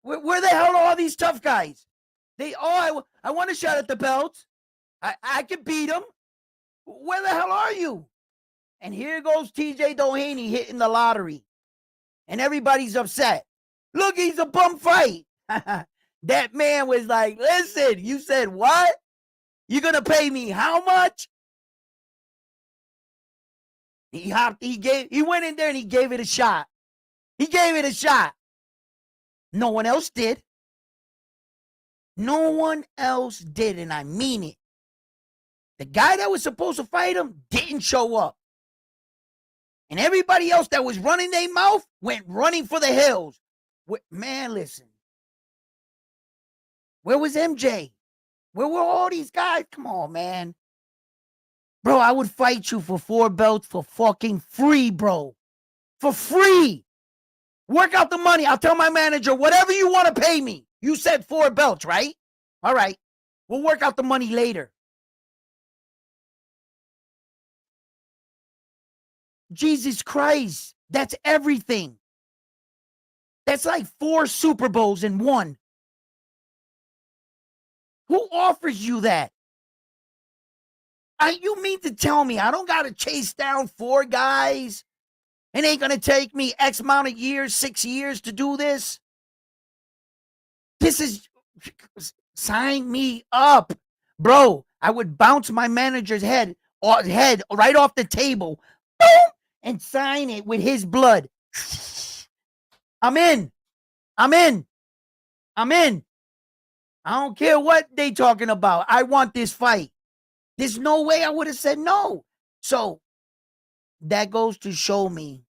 Where the hell are all these tough guys? I want a shot at the belt. I can beat them. Where the hell are you? And here goes TJ Doheny hitting the lottery. And everybody's upset. Look, he's a bum fight. That man was like, listen, you said what? You're going to pay me how much? He went in there and he gave it a shot. He gave it a shot. No one else did. No one else did, and I mean it. The guy that was supposed to fight him didn't show up. And everybody else that was running their mouth went running for the hills. Man, listen. Where was MJ? Where were all these guys? Come on, man. Bro, I would fight you for 4 belts for fucking free, bro. For free. Work out the money. I'll tell my manager, whatever you want to pay me. You said 4 belts, right? All right. We'll work out the money later. Jesus Christ. That's everything. That's like 4 Super Bowls in one. Who offers you that? You mean to tell me I don't got to chase down 4 guys? It ain't going to take me X amount of years, 6 years to do this? This is, sign me up. Bro, I would bounce my manager's head right off the table, boom, and sign it with his blood. I'm in. I'm in. I'm in. I don't care what they talking about. I want this fight. There's no way I would have said no. So that goes to show me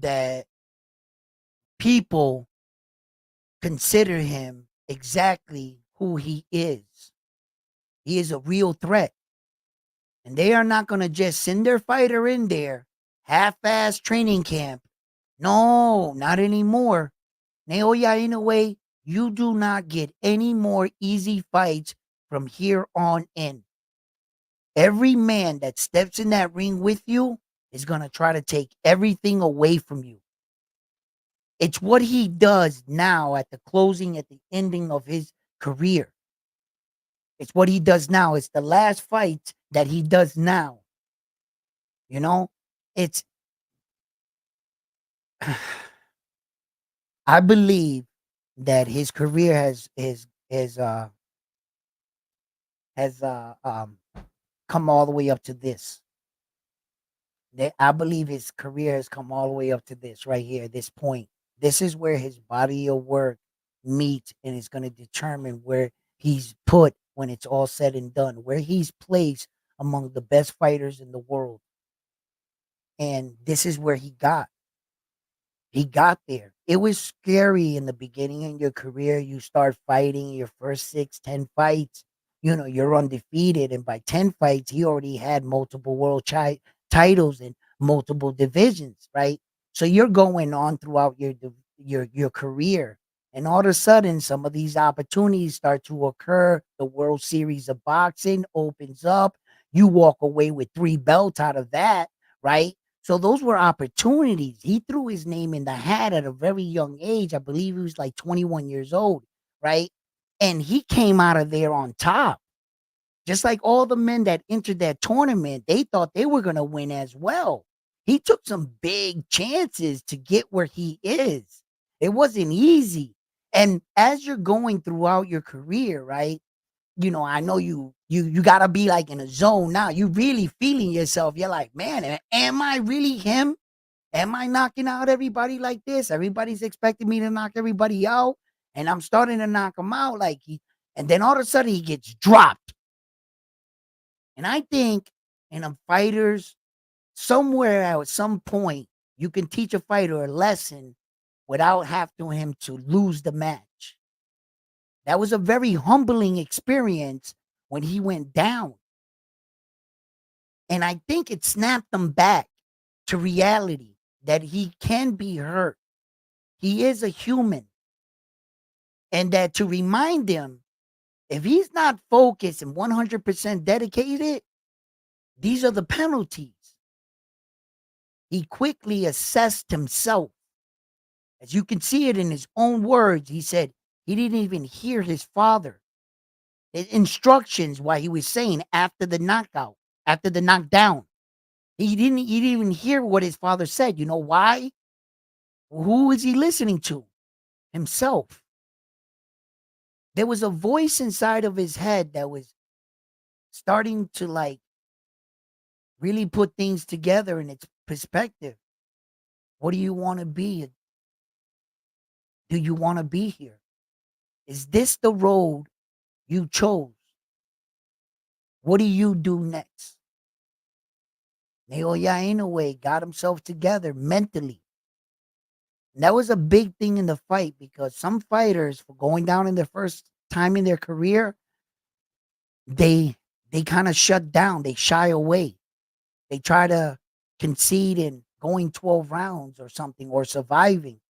that people consider him exactly who he is. He is a real threat. And they are not going to just send their fighter in there, half-ass training camp. No, not anymore. Naoya Inoue, you do not get any more easy fights from here on in. Every man that steps in that ring with you is going to try to take everything away from you. It's what he does now at the closing, at the ending of his career. It's what he does now. It's the last fight that he does now. You know, it's, I believe that his career has come all the way up to this. I believe his career has come all the way up to this right here, this point. This is where his body of work meets and is going to determine where he's put when it's all said and done, where he's placed among the best fighters in the world. And this is where he got. He got there. It was scary in the beginning in your career. You start fighting your first 6, 10 fights. You're undefeated. And by 10 fights, he already had multiple world titles in multiple divisions, right? So you're going on throughout your career. And all of a sudden, some of these opportunities start to occur. The World Series of Boxing opens up. You walk away with 3 belts out of that, right? So those were opportunities. He threw his name in the hat at a very young age. I believe he was like 21 years old, right? And he came out of there on top. Just like all the men that entered that tournament, they thought they were going to win as well. He took some big chances to get where he is. It wasn't easy. And as you're going throughout your career, right? I know you gotta be like in a zone now. You really feeling yourself. You're like, man, am I really him? Am I knocking out everybody like this? Everybody's expecting me to knock everybody out, and I'm starting to knock him out and then all of a sudden he gets dropped. And I think in a fighters, somewhere at some point, you can teach a fighter a lesson without having him to lose the match. That was a very humbling experience when he went down. And I think it snapped him back to reality that he can be hurt. He is a human. And that to remind him, if he's not focused and 100% dedicated, these are the penalties. He quickly assessed himself. As you can see it in his own words, he said he didn't even hear his father. The instructions while he was saying after the knockout, after the knockdown. He didn't even hear what his father said. You know why? Who is he listening to? Himself. There was a voice inside of his head that was starting to really put things together in its perspective. What do you want to be? Do you want to be here? Is this the road you chose? What do you do next? Naoya Inoue got himself together mentally. And that was a big thing in the fight because some fighters, for going down in their first time in their career, they they kind of shut down, they shy away. They try to concede in going 12 rounds or something or surviving.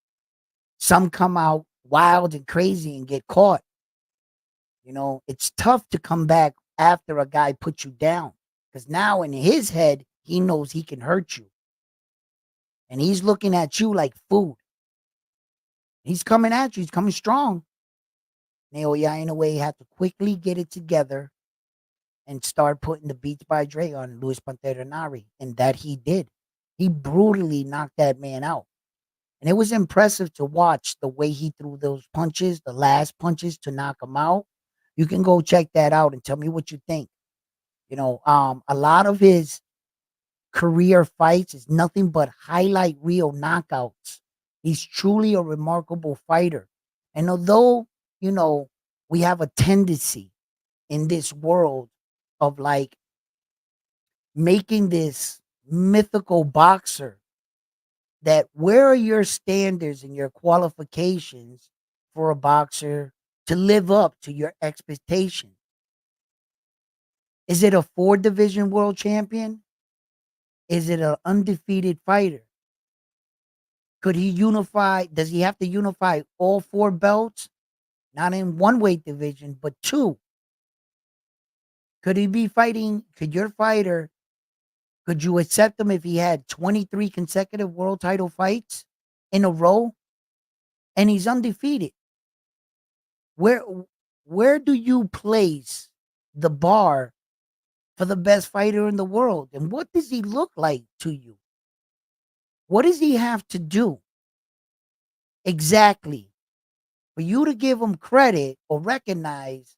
Some come out wild and crazy and get caught. It's tough to come back after a guy puts you down because now in his head, he knows he can hurt you and he's looking at you like food. He's coming at you, he's coming strong. Naoya Inoue had to quickly get it together and start putting the beats by Dre on Luis Pantera Nari, and that he did. He brutally knocked that man out. And it was impressive to watch the way he threw those punches, the last punches to knock him out. You can go check that out and tell me what you think. A lot of his career fights is nothing but highlight reel knockouts. He's truly a remarkable fighter. And although, you know, we have a tendency in this world of like making this mythical boxer, that where are your standards and your qualifications for a boxer to live up to your expectation? Is it a 4 division world champion? Is it an undefeated fighter? Could he unify? Does he have to unify all 4 belts? Not in one weight division, but 2. Could he be fighting? Could your fighter, could you accept him if he had 23 consecutive world title fights in a row and he's undefeated? Where where do you place the bar for the best fighter in the world? And what does he look like to you? What does he have to do exactly for you to give him credit or recognize?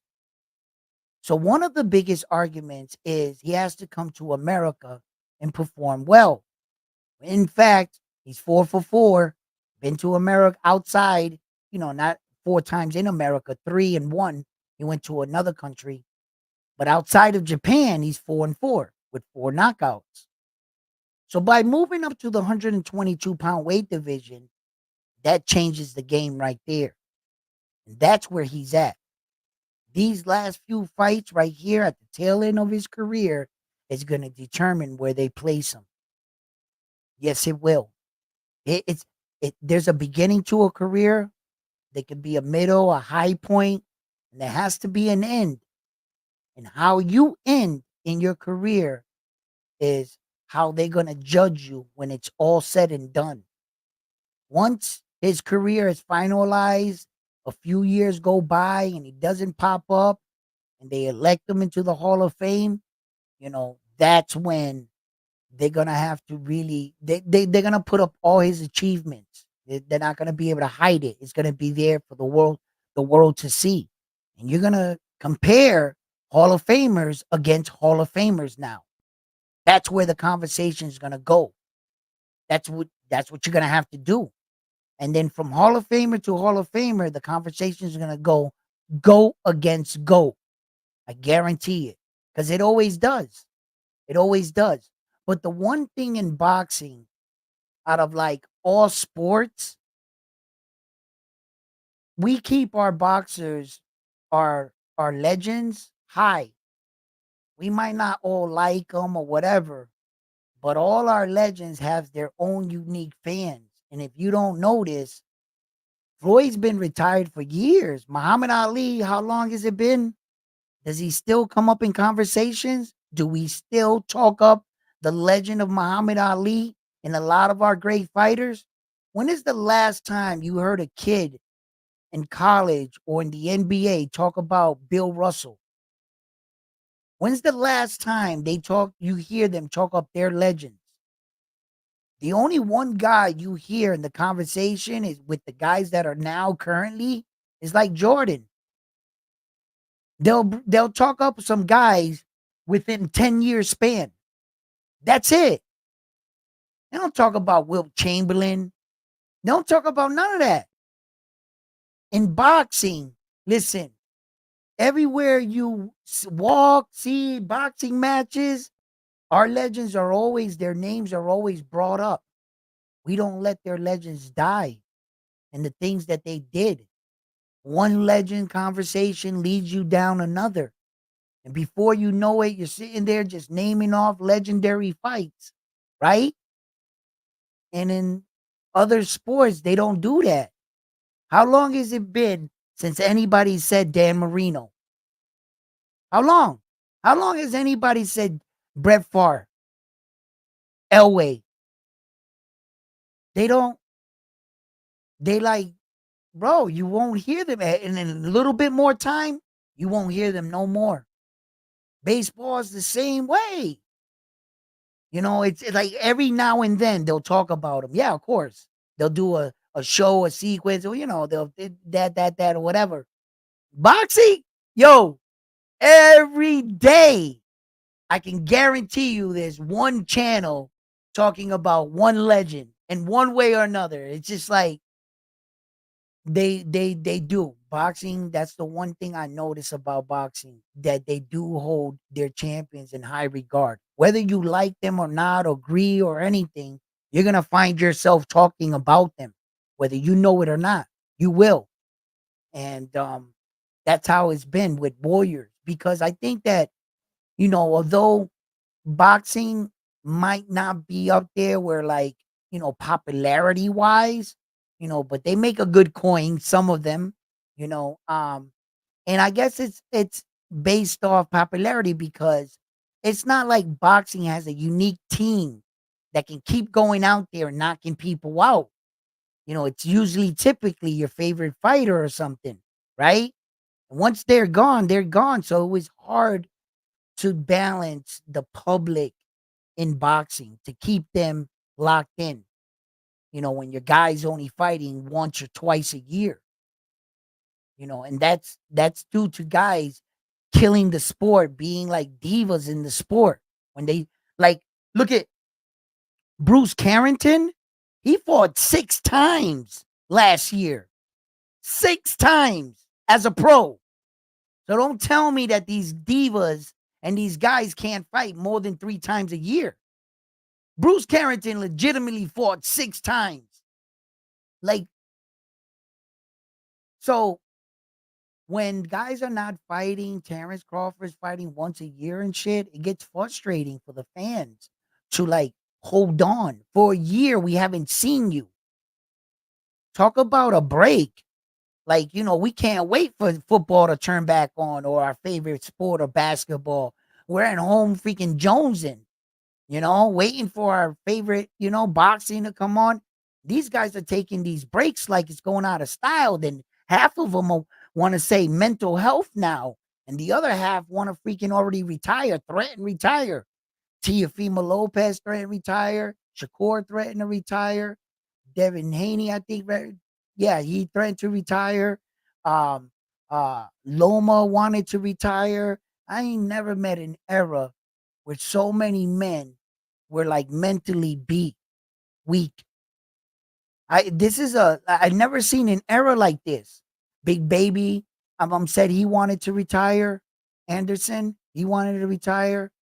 So one of the biggest arguments is he has to come to America and perform well. In fact, he's 4 for 4, been to America outside, not 4 times in America, 3 and 1. He went to another country, but outside of Japan, he's 4 and 4 with 4 knockouts. So by moving up to the 122-pound weight division, that changes the game right there. And that's where he's at. These last few fights right here at the tail end of his career is going to determine where they place him. Yes, it will. There's a beginning to a career. There can be a middle, a high point, and there has to be an end. And how you end in your career is how they're going to judge you when it's all said and done. Once his career is finalized, a few years go by and he doesn't pop up and they elect him into the Hall of Fame, that's when they're gonna have to really they're gonna put up all his achievements. They're not gonna be able to hide it. It's gonna be there for the world to see. And you're gonna compare Hall of Famers against Hall of Famers now. That's where the conversation is gonna go. That's what you're gonna have to do. And then from Hall of Famer to Hall of Famer, the conversation is gonna go against go. I guarantee it. Because it always does. It always does. But the one thing in boxing, out of like all sports, we keep our boxers, our legends high. We might not all like them or whatever, but all our legends have their own unique fans. And if you don't notice, Floyd's been retired for years. Muhammad Ali, how long has it been? Does he still come up in conversations? Do we still talk up the legend of Muhammad Ali and a lot of our great fighters? When is the last time you heard a kid in college or in the NBA talk about Bill Russell? When's the last time you hear them talk up their legends? The only one guy you hear in the conversation is with the guys that are now currently is like Jordan. They'll talk up some guys within 10 years span. That's it. They don't talk about Wilt Chamberlain. They don't talk about none of that. In boxing, listen, everywhere you walk, see boxing matches, our legends are always, their names are always brought up. We don't let their legends die and the things that they did. One legend conversation leads you down another. And before you know it, you're sitting there just naming off legendary fights, right? And in other sports, they don't do that. How long has it been since anybody said Dan Marino? How long? How long has anybody said Brett Favre, Elway? They don't, they like, bro, you won't hear them. And in a little bit more time, you won't hear them no more. Baseball is the same way. It's like every now and then they'll talk about them. Yeah, of course. They'll do a show, a sequence, or they'll that or whatever. Boxing, yo, every day I can guarantee you there's one channel talking about one legend in one way or another. It's just like they do. Boxing, that's the one thing I notice about boxing, that they do hold their champions in high regard. Whether you like them or not, agree or anything, you're gonna find yourself talking about them. Whether you know it or not, you will. And that's how it's been with Warriors. Because I think that, although boxing might not be up there where, like, popularity wise, but they make a good coin, some of them, you know. And I guess it's based off popularity, because it's not like boxing has a unique team that can keep going out there and knocking people out. It's usually typically your favorite fighter or something, right? And once they're gone, they're gone. So it was hard to balance the public in boxing to keep them locked in. When your guy's only fighting once or twice a year, and that's due to guys killing the sport, being like divas in the sport. When they, like, look at Bruce Carrington, he fought 6 times last year. 6 times as a pro. So don't tell me that these divas and these guys can't fight more than 3 times a year. Bruce Carrington legitimately fought 6 times. Like, so when guys are not fighting, Terrence Crawford's fighting once a year and shit, it gets frustrating for the fans to, like, hold on. For a year, we haven't seen you. Talk about a break. Like, we can't wait for football to turn back on, or our favorite sport, or basketball. We're at home freaking jonesing, waiting for our favorite, boxing to come on. These guys are taking these breaks like it's going out of style. Then half of them want to say mental health now, and the other half want to freaking already retire, threaten retire. Teofimo Lopez threatened retire. Shakur threatened to retire. Devin Haney, I think, yeah, he threatened to retire. Um, Loma wanted to retire. I ain't never met an era where so many men were like mentally weak. I've never seen an era like this. Big Baby, said he wanted to retire. Anderson, he wanted to retire.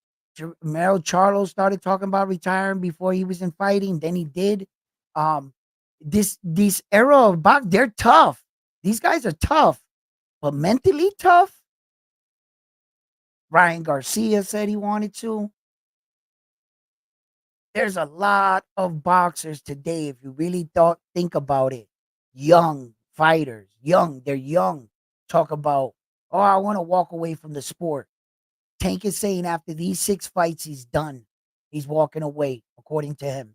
Mero Charlo started talking about retiring before he was in fighting. Then he did. Um, this era of box, they're tough. These guys are tough, but mentally tough. Ryan Garcia said he wanted to. There's a lot of boxers today, if you really think about it. Young fighters, they're young. Talk about, oh, I want to walk away from the sport. Tank is saying after these 6 fights, he's done. He's walking away, according to him.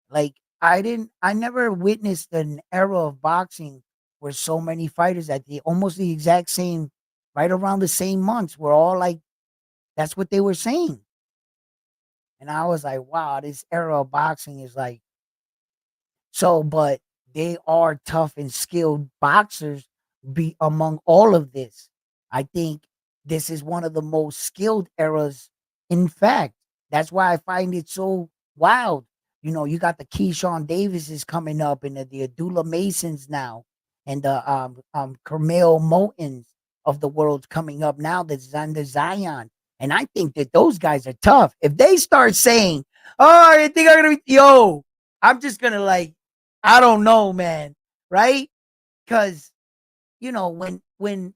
Like, I never witnessed an era of boxing where so many fighters at almost the exact same, right around the same months, were all like, that's what they were saying. And I was like, wow, this era of boxing is like, so, but they are tough and skilled boxers be among all of this. I think this is one of the most skilled eras. In fact, that's why I find it so wild. You got the Keyshawn Davises coming up, and the Abdullah Masons now, and the Carmel Motons of the world coming up now, the Zander Zion. And I think that those guys are tough. If they start saying, oh, I think I'm gonna be, yo, I'm just gonna, like, I don't know, man. Right? Because when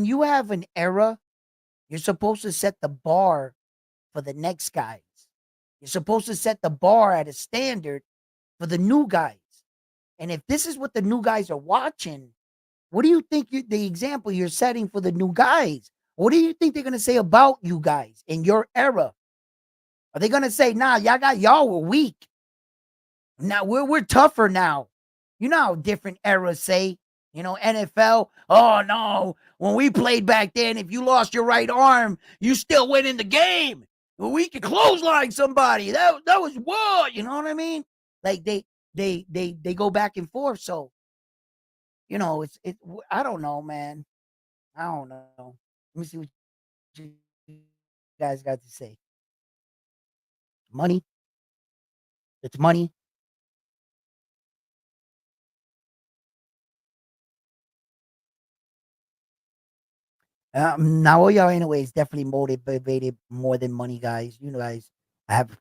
you have an era You're supposed to set the bar for the next guys. You're supposed to set the bar at a standard for the new guys. And if this is what the new guys are watching, what do you think the example you're setting for the new guys? What do you think they're gonna say about you guys in your era? Are they gonna say, nah, y'all were weak. Now we're tougher now. You know how different eras say, NFL. Oh no, when we played back then, if you lost your right arm, you still went in the game. Well, we could clothesline somebody. That was what, you know what I mean? Like they go back and forth. So it's I don't know, man. I don't know. Let me see what you guys got to say. Money. It's money. Naoya Inoue is definitely motivated more than money, guys. Guys, I have,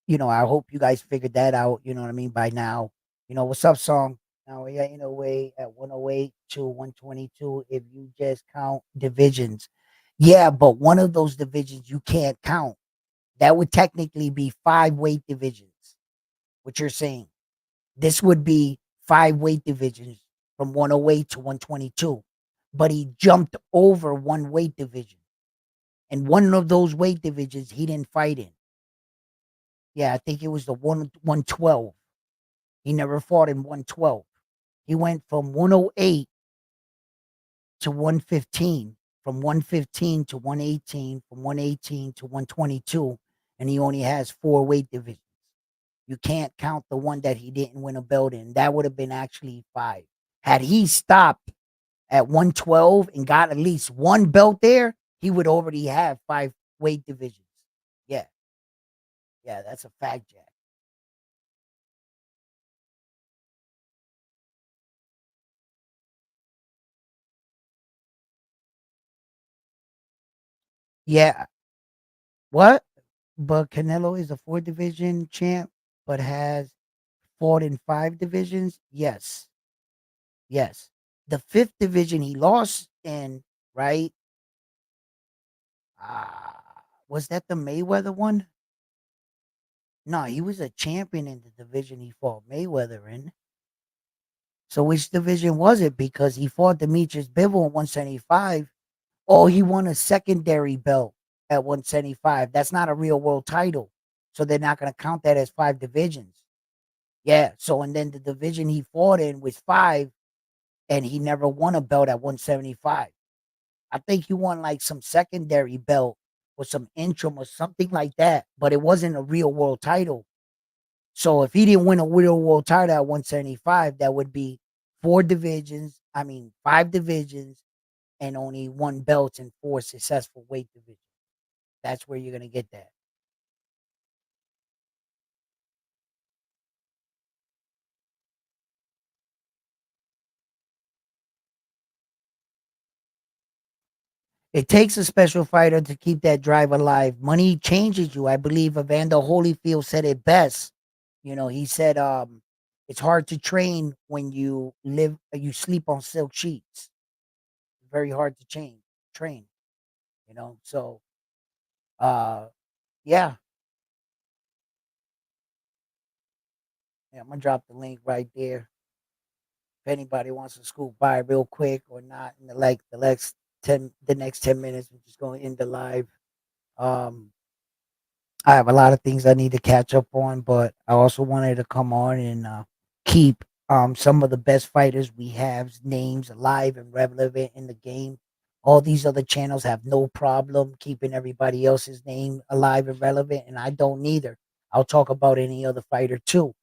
I hope you guys figured that out. You know what I mean by now. What's up, song? Naoya Inoue at 108 to 122. If you just count divisions, yeah, but one of those divisions you can't count. That would technically be five weight divisions. What you're saying? This would be five weight divisions from 108 to 122, but he jumped over one weight division. And one of those weight divisions he didn't fight in. Yeah, I think it was the 112. He never fought in 112. He went from 108 to 115, from 115 to 118, from 118 to 122, and he only has four weight divisions. You can't count the one that he didn't win a belt in. That would have been actually five. Had he stopped at 112 and got at least one belt there, he would already have five weight divisions. Yeah, yeah, that's a fact, Jack. Yeah, what? But Canelo is a four division champ, but has fought in five divisions. Yes, yes. The fifth division he lost in, right? Was that the Mayweather one? No, he was a champion in the division he fought Mayweather in. So which division was it? Because he fought Demetrius Bivol at 175. Oh, he won a secondary belt at 175. That's not a real world title. So they're not going to count that as five divisions. Yeah. So, and then the division he fought in was five, and he never won a belt at 175. I think he won like some secondary belt or some interim or something like that, but it wasn't a real world title. So if he didn't win a real world title at 175, that would be four divisions. I mean, five divisions and only one belt and four successful weight divisions. That's where you're gonna get that. It takes a special fighter to keep that drive alive. Money changes you. I believe Evander Holyfield said it best. He said, it's hard to train when you sleep on silk sheets. Very hard to train, So uh yeah, yeah, I'm gonna drop the link right there. If anybody wants to scoop by real quick or not in the next 10 minutes, we're just gonna end the live. Um I have a lot of things I need to catch up on, but I also wanted to come on and keep some of the best fighters we have's names alive and relevant in the game. All these other channels have no problem keeping everybody else's name alive and relevant, and I don't neither. I'll talk about any other fighter too,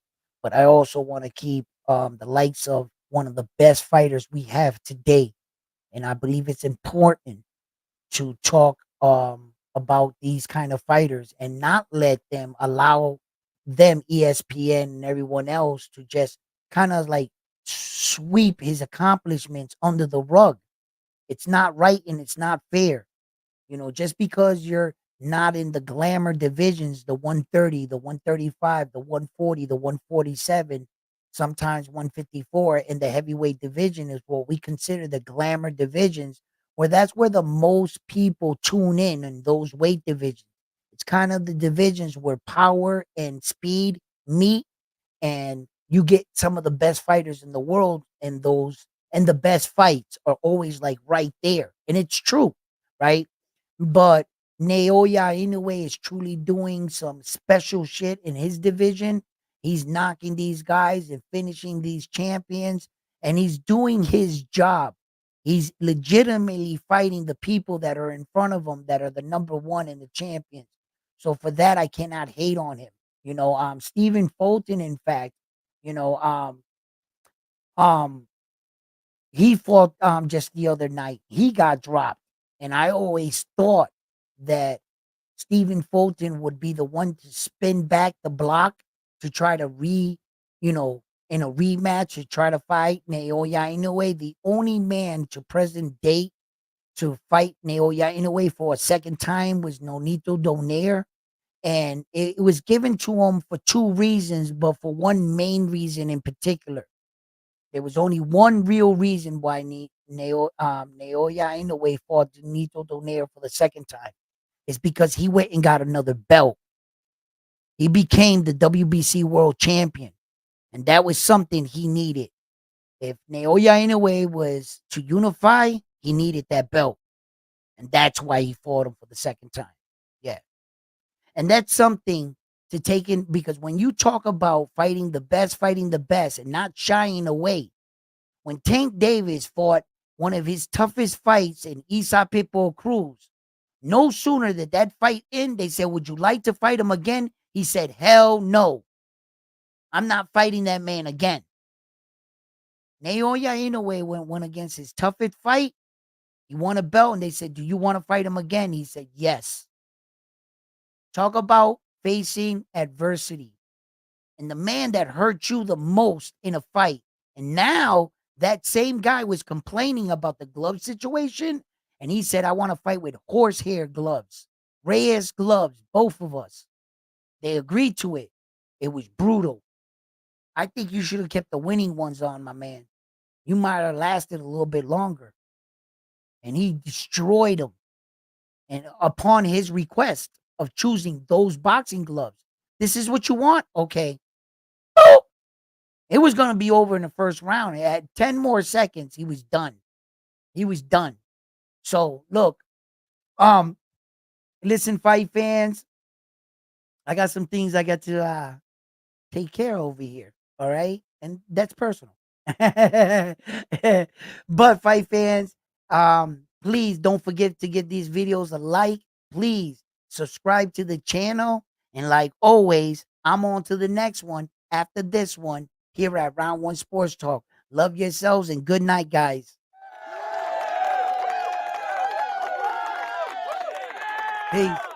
but I also want to keep the likes of one of the best fighters we have today, and I believe it's important to talk about these kind of fighters and not let them allow them ESPN and everyone else to just kind of like sweep his accomplishments under the rug. It's not right and it's not fair. Just because you're not in the glamour divisions, the 130, the 135, the 140, the 147, sometimes 154 in the heavyweight division is what we consider the glamour divisions. where that's where the most people tune in those weight divisions. It's kind of the divisions where power and speed meet, and you get some of the best fighters in the world in those, and the best fights are always like right there. And it's true, right? But Naoya Inoue is truly doing some special shit in his division. He's knocking these guys and finishing these champions, and he's doing his job. He's legitimately fighting the people that are in front of him that are the number one and the champions. So for that, I cannot hate on him. Stephen Fulton, in fact, you know, um, he fought just the other night. He got dropped. And I always thought that Stephen Fulton would be the one to spin back the block to try to you know, in a rematch to try to fight Naoya Inoue. The only man to present date to fight Naoya Inoue for a second time was Nonito Donaire. And it was given to him for two reasons, but for one main reason in particular. There was only one real reason why Naoya Inoue fought Nonito Donaire for the second time. It's because he went and got another belt. He became the WBC world champion. And that was something he needed. If Naoya Inoue was to unify, he needed that belt. And that's why he fought him for the second time. Yeah. And that's something to take in, because when you talk about fighting the best, and not shying away, when Tank Davis fought one of his toughest fights in Isa Pitbull Cruz, no sooner did that fight end, they said, "Would you like to fight him again?" He said, "Hell no. I'm not fighting that man again." Naoya Inoue went against his toughest fight. He won a belt, and they said, "Do you want to fight him again?" He said, "Yes." Talk about facing adversity. And the man that hurt you the most in a fight. And now that same guy was complaining about the glove situation. And he said, "I want to fight with horsehair gloves, Reyes gloves, both of us." They agreed to it. It was brutal. I think you should have kept the winning ones on, my man. You might have lasted a little bit longer. And he destroyed him. And upon his request of choosing those boxing gloves, "This is what you want? Okay." Boop. It was going to be over in the first round. It had 10 more seconds. He was done. He was done. So look, um, listen, fight fans, I got some things I got to take care of over here. All right. And that's personal. But fight fans, please don't forget to give these videos a like. Please subscribe to the channel. And like always, I'm on to the next one after this one here at Round One Sports Talk. Love yourselves and good night, guys. Peace.